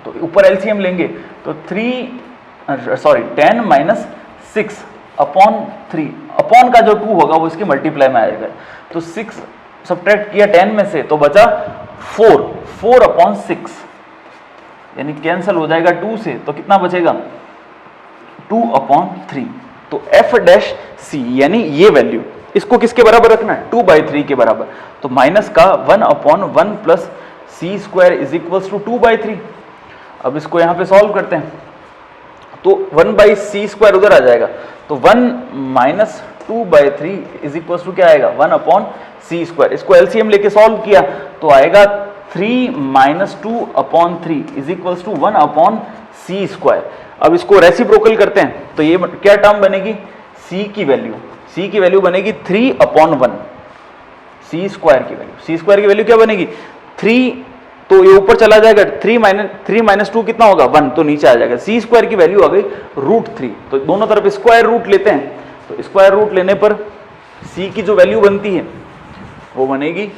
तो ऊपर एलसीएम लेंगे तो 10 माइनस 6 अपॉन 3, अपॉन का जो 2 होगा वो इसके मल्टीप्लाई में आएगा। तो 6 सब्ट्रैक्ट किया 10 में से तो बचा 4 अपॉन 6 यानी कैंसिल हो जाएगा 2 से, तो कितना बचेगा 2/3। तो f डैश c यानी ये वैल्यू इसको किसके बराबर रखना है, 2/3 के बराबर। तो माइनस का 1/1 plus C square is equals to 2/3। अब इसको यहां पे सॉल्व करते हैं तो 1/c स्क्वायर उधर आ जाएगा, तो 1 माइनस 2/3 इज इक्वल्स टू क्या आएगा, 1/c स्क्वायर। इसको एलसीएम लेके सॉल्व किया तो आएगा 3 minus 2/3 is equals to 1/c square. अब इसको रेसिप्रोकल करते हैं तो ये क्या टर्म बनेगी, c की वैल्यू बनेगी 3/1 c स्क्वायर की वैल्यू। c स्क्वायर की वैल्यू क्या बनेगी 3, तो ये ऊपर चला जाएगा, 3 माइनस 2 कितना होगा 1, तो नीचे आ जाएगा। c स्क्वायर की वैल्यू आ गई √3। तो दोनों तरफ स्क्वायर रूट लेते हैं, तो स्क्वायर रूट लेने पर c की जो वैल्यू बनती है वो बनेगी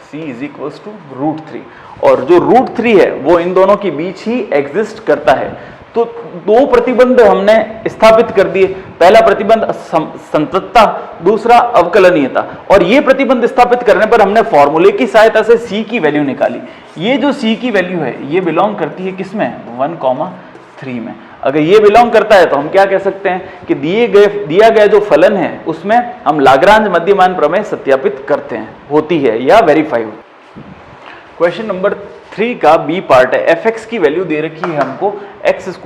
c इज इक्वल्स टू √3, और जो √3 है वो इन दोनों के बीच ही एग्जिस्ट करता है। तो दो प्रतिबंध हमने स्थापित कर दिए, पहला प्रतिबंध संततता, दूसरा अवकलनीयता। और ये प्रतिबंध स्थापित करने पर हमने फॉर्मूले की सहायता से c की वैल्यू निकाली। ये जो c की वैल्यू है ये बिलोंग करती है किसमें, 1,3 में। अगर ये बिलोंग करता है तो हम क्या कह सकते हैं कि दिया गया जो फलन है उसमें हम लाग्रांज मध्यमान प्रमेय सत्यापित करते हैं, होती है या वेरीफाई होती है। क्वेश्चन नंबर 3 का बी पार्ट है, fx की वैल्यू दे रखी है हमको x² -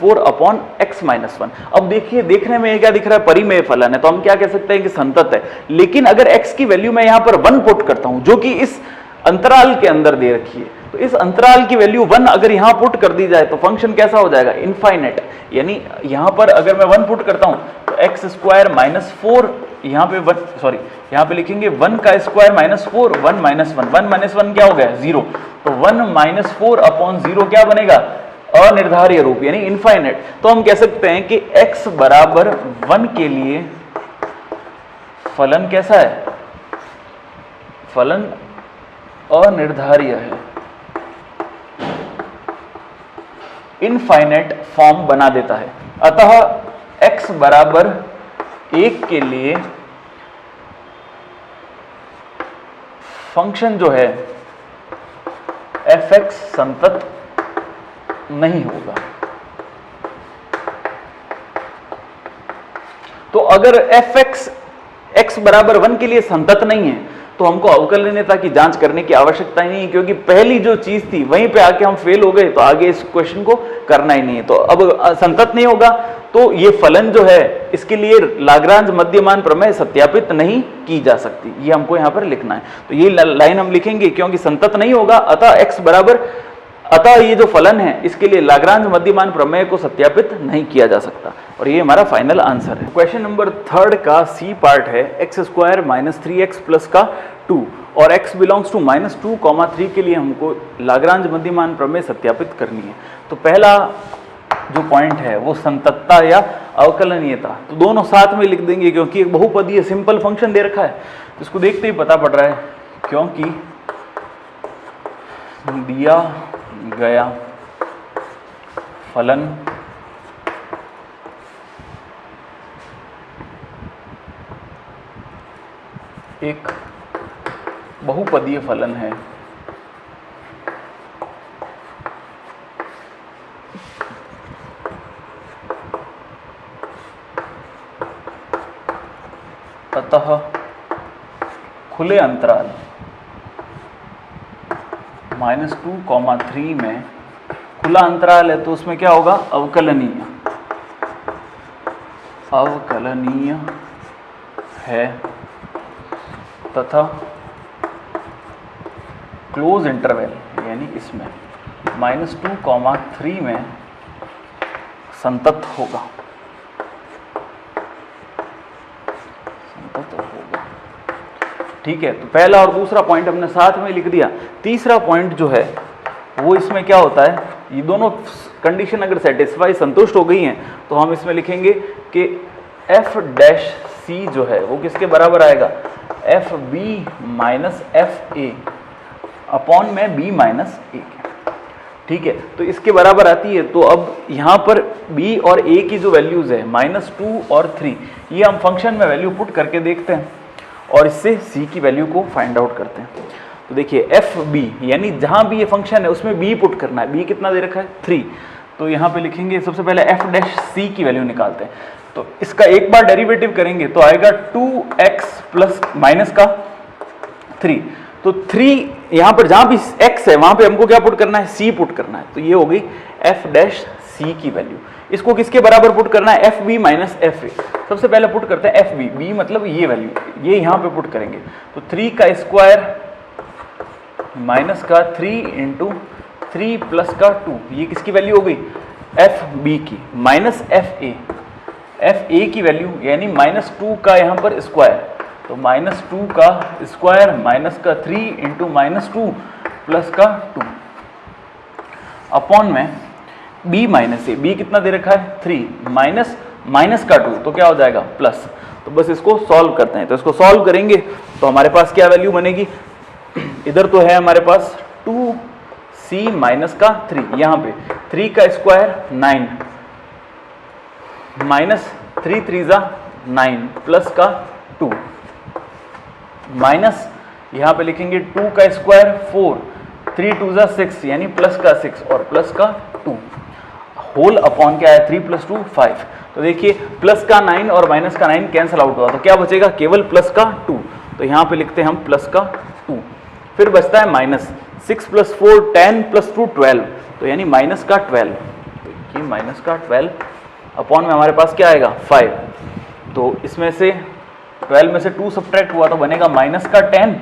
4/x-1। अब देखिए, देखने में ये क्या दिख रहा है, परिमेय फलन है, तो हम क्या कह सकते हैं कि संतत है। लेकिन अगर x की वैल्यू मैं यहां पर 1 पुट करता हूं जो कि इस अंतराल के अंदर दे रखी है, तो इस अंतराल की वैल्यू 1 अगर यहां पुट कर दी जाए तो फंक्शन कैसा हो जाएगा, इनफाइनाइट। यानी यहां पर अगर मैं 1 पुट करता हूं तो x² - 4, यहां पे 1, सॉरी यहां पे लिखेंगे 1 का स्क्वायर -4, 1 - 1, 1 - 1 क्या हो गया 0, तो 1 - 4/0 क्या बनेगा, अनिर्धारीय रूप यानी इनफाइनाइट। तो हम कह सकते हैं कि x बराबर 1 के लिए फलन कैसा है, फलन अनिर्धारीय है, इनफाइनाइट फॉर्म बना देता है। अतः x बराबर 1 के लिए फंक्शन जो है fx संतत नहीं होगा। तो अगर fx x बराबर 1 के लिए संतत नहीं है तो हमको अवकलनीयता की जांच करने की आवश्यकता ही नहीं है, क्योंकि पहली जो चीज थी वहीं पे आके हम फेल हो गए, तो आगे इस क्वेश्चन को करना ही नहीं है। तो अब संतत नहीं होगा तो ये फलन जो है इसके लिए लाग्रांज मध्यमान प्रमेय सत्यापित नहीं की जा सकती, ये हमको यहाँ पर लिखना है। तो ये लाइन हम लिखेंगे क्योंकि संतत नहीं होगा, अतः ये जो फलन है इसके लिए लाग्रांज मध्यमान प्रमेय को सत्यापित नहीं किया जा सकता, और ये हमारा फाइनल आंसर है। क्वेश्चन नंबर 3 का सी पार्ट है, x² - 3x प्लस का 2 और x बिलोंग्स टू -2,3 के लिए हमको लाग्रांज मध्यमान प्रमेय सत्यापित करनी है। तो पहला जो पॉइंट है वो संततता या अवकलनीयता, तो दोनों साथ में लिख देंगे क्योंकि एक बहुपदीय सिंपल फंक्शन दे रखा है, तो इसको देखते ही पता पड़ रहा है क्योंकि दिया गया फलन एक बहुपदीय फलन है, अतः खुले अंतराल -2,3 में, खुला अंतराल है तो उसमें क्या होगा, अवकलनीय है तथा क्लोज इंटरवल यानी इसमें -2,3 में संतत होगा। ठीक है, तो पहला और दूसरा पॉइंट हमने साथ में लिख दिया। तीसरा पॉइंट जो है वो इसमें क्या होता है, ये दोनों कंडीशन अगर सेटिस्फाई संतुष्ट हो गई हैं तो हम इसमें लिखेंगे कि f' जो है वो किसके बराबर आएगा, fb - fa अपॉन में b - a के। ठीक है, तो इसके बराबर आती है। तो अब यहाँ पर b और a की जो वैल्यूज है -2 और 3, ये हम फंक्शन में वैल्यू पुट करके देखते हैं और इससे c की वैल्यू को फाइंड आउट करते हैं। तो देखिए fb यानी जहां भी ये फंक्शन है उसमें b पुट करना है। b कितना दे रखा है 3, तो यहाँ पे लिखेंगे सबसे पहले एफ डैश सी की वैल्यू निकालते हैं। तो इसका एक बार डेरिवेटिव करेंगे तो आएगा 2x प्लस माइनस का 3। तो 3 यहाँ पर जहाँ भी x है वहाँ पे हमको क्या पुट करना है, c पुट करना है। तो ये हो गई एफ डैश सी की वैल्यू। इसको किसके बराबर पुट करना है, F B minus F A. सबसे पहले पुट करते हैं एफ बी, बी मतलब ये वैल्यू, ये यहाँ पे पुट करेंगे। तो 3 का स्क्वायर माइनस का 3 इंटू 3 प्लस का 2, ये किसकी वैल्यू हो गई, एफ बी की, माइनस एफ ए की वैल्यू यानी -2 का यहाँ पर स्क्वायर, तो -2 का स्क्वायर माइनस का 3 इंटू -2 प्लस का 2 अपॉन में b माइनस ए, b कितना दे रखा है 3 माइनस का 2, तो क्या हो जाएगा प्लस। तो बस इसको सॉल्व करते हैं। तो इसको सॉल्व करेंगे तो हमारे पास क्या वैल्यू बनेगी, इधर तो है हमारे पास 2c माइनस का 3, यहाँ पे 3 का स्क्वायर 9 माइनस 3 3 9 प्लस का 2 माइनस यहाँ पे लिखेंगे 2 का स्क्वायर 4 3 2 6 यानी प्लस का 6 और प्लस का 2 होल अपॉन क्या है 3 प्लस 2 5। तो देखिए प्लस का 9 और माइनस का 9 कैंसिल आउट हुआ, तो क्या बचेगा केवल प्लस का 2। तो यहाँ पे लिखते हैं हम प्लस का 2। फिर बचता है माइनस 6 प्लस 4 10 प्लस 2 12, तो यानी माइनस का 12। तो ये माइनस का 12 अपॉन में हमारे पास क्या आएगा 5। तो इसमें से 12 में से 2 सब्ट्रैक्ट हुआ तो बनेगा माइनस का 10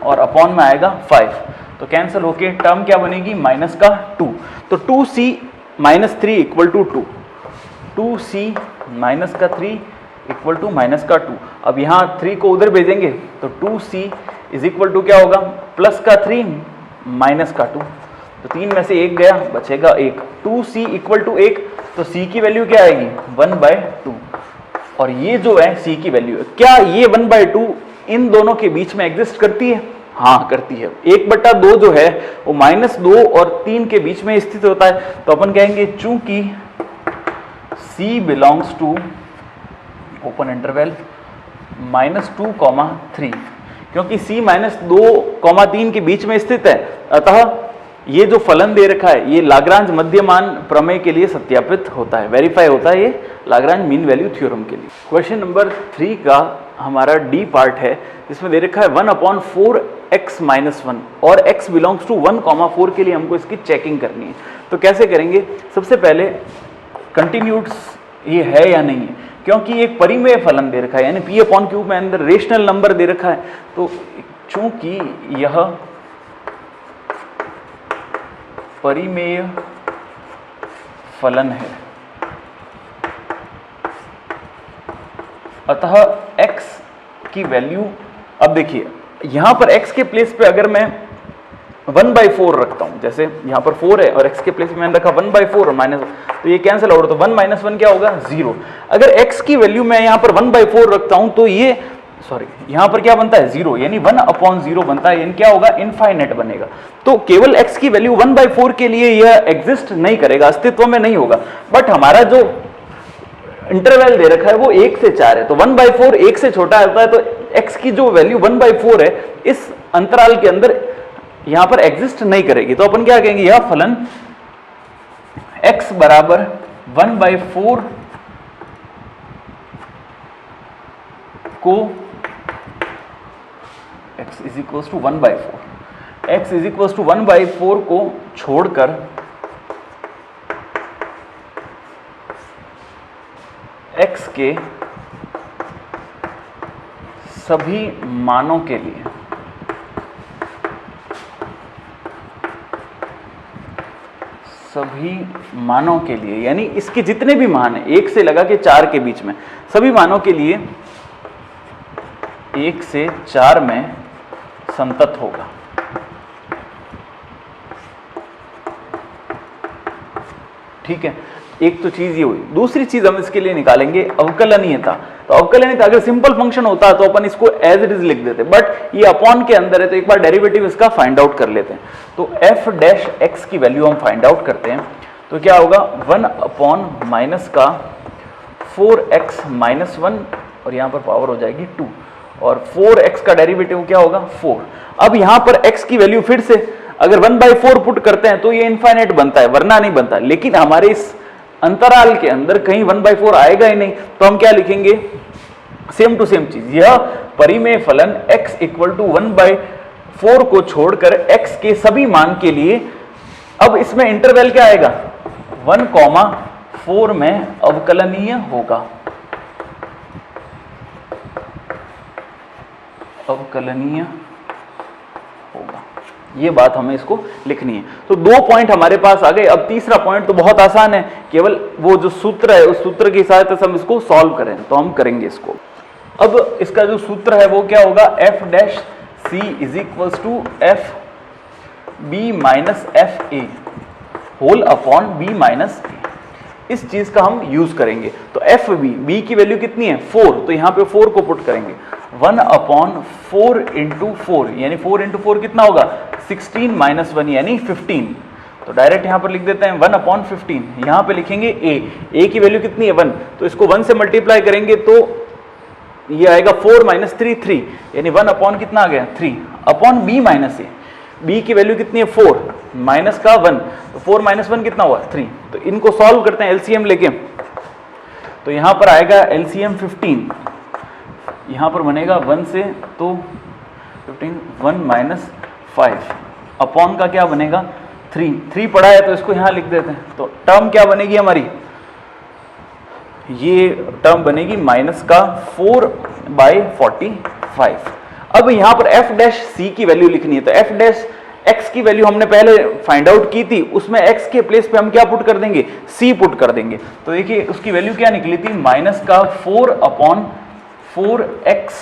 और अपॉन में आएगा 5। तो कैंसिल होके टर्म क्या बनेगी माइनस का 2। तो 2c minus 3 equal to 2, 2c minus का 3 इक्वल टू माइनस का 2। अब यहाँ 3 को उधर भेजेंगे तो 2c इज इक्वल टू क्या होगा प्लस का 3 माइनस का 2। तो 3 में से 1 गया बचेगा 1, 2c इक्वल टू 1। तो c की वैल्यू क्या आएगी 1/2। और ये जो है c की वैल्यू है, क्या ये 1/2 इन दोनों के बीच में एग्जिस्ट करती है, हाँ करती है। 1/2 जो है वो -2 और 3 के बीच में स्थित होता है। तो अपन कहेंगे चूंकि c belongs to open interval -2, 3, क्योंकि c -2, 3 के बीच में स्थित है, अतः ये जो फलन दे रखा है ये लाग्रांज मध्यमान प्रमेय के लिए सत्यापित होता है, वेरीफाई होता है ये लाग्रांज मीन वैल्यू थ्योरम के लिए। क्वेश्चन नंबर 3 का हमारा डी पार्ट है, जिसमें दे रखा है 1/4x - 1 और x बिलोंग्स टू 1, 4 के लिए हमको इसकी चेकिंग करनी है। तो कैसे करेंगे, सबसे पहले कंटिन्यूट्स ये है या नहीं है, क्योंकि एक परिमेय फलन दे रखा है यानी p/q में अंदर रेशनल नंबर दे रखा है। तो चूंकि यह परिमेय फलन है अतः x की वैल्यू, अब देखिए यहां पर x के प्लेस पे अगर मैं 1/4 रखता हूं, जैसे यहां पर 4 है और x के प्लेस पे मैंने रखा 1/4 और माइनस, तो ये कैंसिल आउट, तो 1 - 1 क्या होगा 0। अगर x की वैल्यू मैं यहां पर 1/4 रखता हूं तो ये यहां पर क्या बनता है 0, यानी 1/0 बनता है, यानी क्या होगा इनफाइनाइट बनेगा। तो केवल x की वैल्यू 1/4 के लिए यह एग्जिस्ट नहीं करेगा, अस्तित्व में नहीं होगा। बट हमारा जो इंटरवल दे रखा है वो 1 से 4 है, तो 1/4 1 से छोटा होता है, तो x की जो वैल्यू 1/4 है इस अंतराल के अंदर यहां पर एग्जिस्ट नहीं करेगी। तो अपन क्या कहेंगे, यह फलन x बराबर 1/4 को x is equal to 1/4, x is equal to 1/4 को छोड़कर x के सभी मानों के लिए यानी इसके जितने भी मान हैं 1 से लगा के 4 के बीच में, सभी मानों के लिए 1 से 4 में संतत होगा। ठीक है, एक तो चीज ये हुई। दूसरी चीज हम इसके लिए निकालेंगे अवकलनीयता। तो अवकलनीयता अगर सिंपल फंक्शन होता तो अपन इसको एज इट इज लिख देते, बट ये अपॉन के अंदर है तो एक बार डेरिवेटिव इसका फाइंड आउट कर लेते हैं। तो f डैश x की वैल्यू हम फाइंड आउट करते हैं, तो क्या होगा 1 माइनस का 4x - 1 और यहाँ पर पावर हो जाएगी 2 और 4x का डेरिवेटिव क्या होगा 4। अब यहाँ पर x की वैल्यू फिर से अगर 1/4 पुट करते हैं तो ये इनफाइनाइट बनता है, वरना नहीं बनता। लेकिन हमारे इस अंतराल के अंदर कहीं 1/4 आएगा ही नहीं, तो हम क्या लिखेंगे, सेम टू सेम चीज, यह परिमेय फलन x इक्वल टू 1/4 को छोड़कर x के सभी मान के लिए, अब इसमें इंटरवल क्या आएगा, 1,4 में अवकलनीय होगा, अवकलनीय होगा। ये बात हमें इसको लिखनी है। तो 2 पॉइंट हमारे पास आ गए। अब तीसरा पॉइंट तो बहुत आसान है, केवल वो जो सूत्र है उस सूत्र की सहायता से हम इसको सॉल्व करें, तो हम करेंगे इसको। अब इसका जो सूत्र है वो क्या होगा, F dash C is equals to F B minus F A whole upon B minus A. इस चीज का हम यूज करेंगे। तो एफ बी की वैल्यू कितनी है, 4, तो यहां पे 4 को पुट करेंगे, 1/4 इंटू 4, यानी 4 इंटू 4 कितना होगा, 16 माइनस 1 यानी 15। तो डायरेक्ट यहां पर लिख देते हैं 1/15। यहां पे लिखेंगे ए की वैल्यू कितनी है 1, तो इसको 1 से मल्टीप्लाई करेंगे तो ये आएगा 4 माइनस 3 यानी 1 कितना आ गया 3 अपॉन बी माइनस ए। बी की वैल्यू कितनी है 4 माइनस का 1, तो 4 माइनस 1 कितना हुआ 3। तो इनको सॉल्व करते हैं एलसीएम लेके, तो यहां पर आएगा एलसीएम 15, यहां पर बनेगा 1 से तो 15, 1 माइनस 5 अपॉन का क्या बनेगा 3 पड़ा है तो इसको यहां लिख देते हैं। तो टर्म क्या बनेगी हमारी, ये टर्म बनेगी माइनस का 4/45। अब यहां पर एफ डैश सी की वैल्यू लिखनी है, तो एफ डैश एक्स की वैल्यू हमने पहले फाइंड आउट की थी, उसमें एक्स के प्लेस पे हम क्या पुट कर देंगे, सी पुट कर देंगे। तो देखिए उसकी वैल्यू क्या निकली थी, माइनस का 4/4x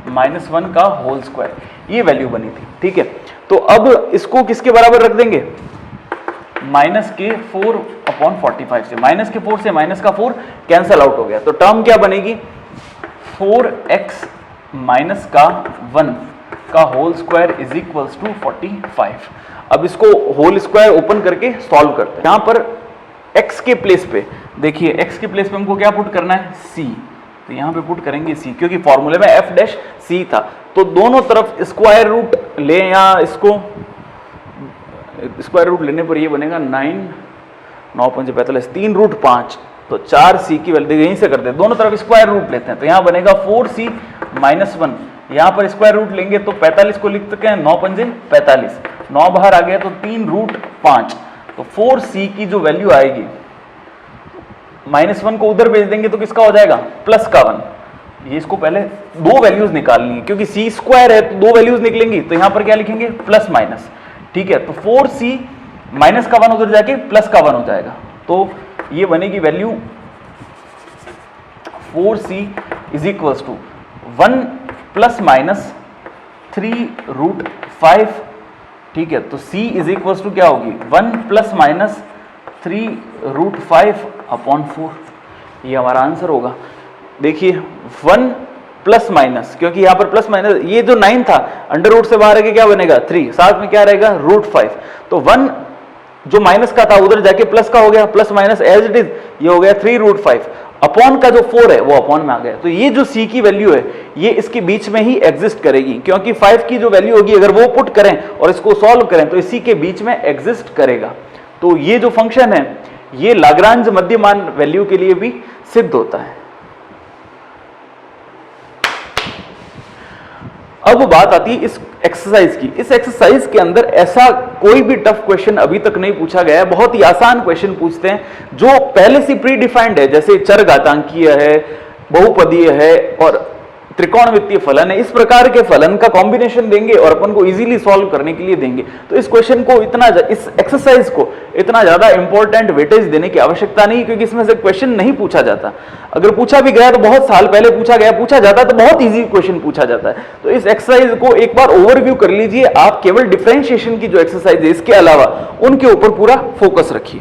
माइनस 1 का होल स्क्वायर, ये वैल्यू बनी थी। ठीक है, तो अब इसको किसके बराबर रख देंगे, माइनस के 4/45 से, माइनस के 4 से माइनस का 4 कैंसल आउट हो गया, तो टर्म क्या बनेगी 4x माइनस का 1 का whole square is equals to 45। अब इसको होल स्क्वायर ओपन करके सॉल्व करते हैं। यहां पर x के प्लेस पे देखिए, x के प्लेस पे हमको क्या पुट करना है c, तो यहां पे पुट करेंगे c, क्योंकि फॉर्मूले में f डैश c था। तो दोनों तरफ स्क्वायर रूट ले, या इसको स्क्वायर रूट लेने पर ये बनेगा 9×9=45, 3√5, तो 4c की वैल्यू यहीं से करते हैं, दोनों तरफ स्क्वायर रूट लेते हैं, तो यहाँ बनेगा 4c माइनस 1, यहाँ पर स्क्वायर रूट लेंगे तो 45 को लिख सकते हैं 9×5=45, 9 बाहर आ गया तो 3√5, तो 4c की जो वैल्यू आएगी, -1 को उधर भेज देंगे तो किसका हो जाएगा प्लस का 1। ये इसको पहले दो वैल्यूज निकालनी है, क्योंकि c स्क्वायर है तो दो वैल्यूज निकलेंगी, तो यहाँ पर क्या लिखेंगे प्लस माइनस। ठीक है, तो 4c माइनस का 1 उधर जाके प्लस का 1 हो जाएगा, तो ये बनेगी value 4c is equals to 1 plus minus 3√5। ठीक है, तो c इज इक्वल्स टू क्या होगी 1 प्लस माइनस 3√5/4, ये हमारा आंसर होगा। देखिए 1 प्लस माइनस, क्योंकि यहां पर प्लस माइनस, ये जो 9 था अंडर रूट से बाहर आके क्या बनेगा 3, साथ में क्या रहेगा √5, तो 1 जो माइनस का था उधर जाके प्लस का हो गया, plus minus as it is ये हो गया 3√5, अपॉन का जो 4 है वो अपॉन में आ गया। तो ये जो c की वैल्यू है ये इसके बीच में ही एग्जिस्ट करेगी, क्योंकि 5 की जो वैल्यू होगी अगर वो पुट करें और इसको सॉल्व करें तो इसी के बीच में एग्जिस्ट करेगा। तो ये जो फंक्शन है ये लाग्रांज मध्यमान वैल्यू के लिए भी सिद्ध होता है। अब बात आती है इस एक्सरसाइज की। इस एक्सरसाइज के अंदर ऐसा कोई भी टफ क्वेश्चन अभी तक नहीं पूछा गया है, बहुत ही आसान क्वेश्चन पूछते हैं जो पहले से प्री डिफाइंड है, जैसे चरघातांकीय है, बहुपदीय है और त्रिकोणमितीय फलन है। इस प्रकार के फलन का कॉम्बिनेशन देंगे और अपन को इजीली सॉल्व करने के लिए देंगे। तो इस क्वेश्चन को इस एक्सरसाइज को इतना ज्यादा इंपॉर्टेंट वेटेज देने की आवश्यकता नहीं, क्योंकि इसमें से क्वेश्चन नहीं पूछा जाता। अगर पूछा भी गया तो बहुत साल पहले पूछा जाता तो बहुत इजी क्वेश्चन पूछा जाता है। तो इस एक्सरसाइज को एक बार ओवरव्यू कर लीजिए आप, केवल डिफरेंशिएशन की जो एक्सरसाइज है इसके अलावा उनके ऊपर पूरा फोकस रखिए।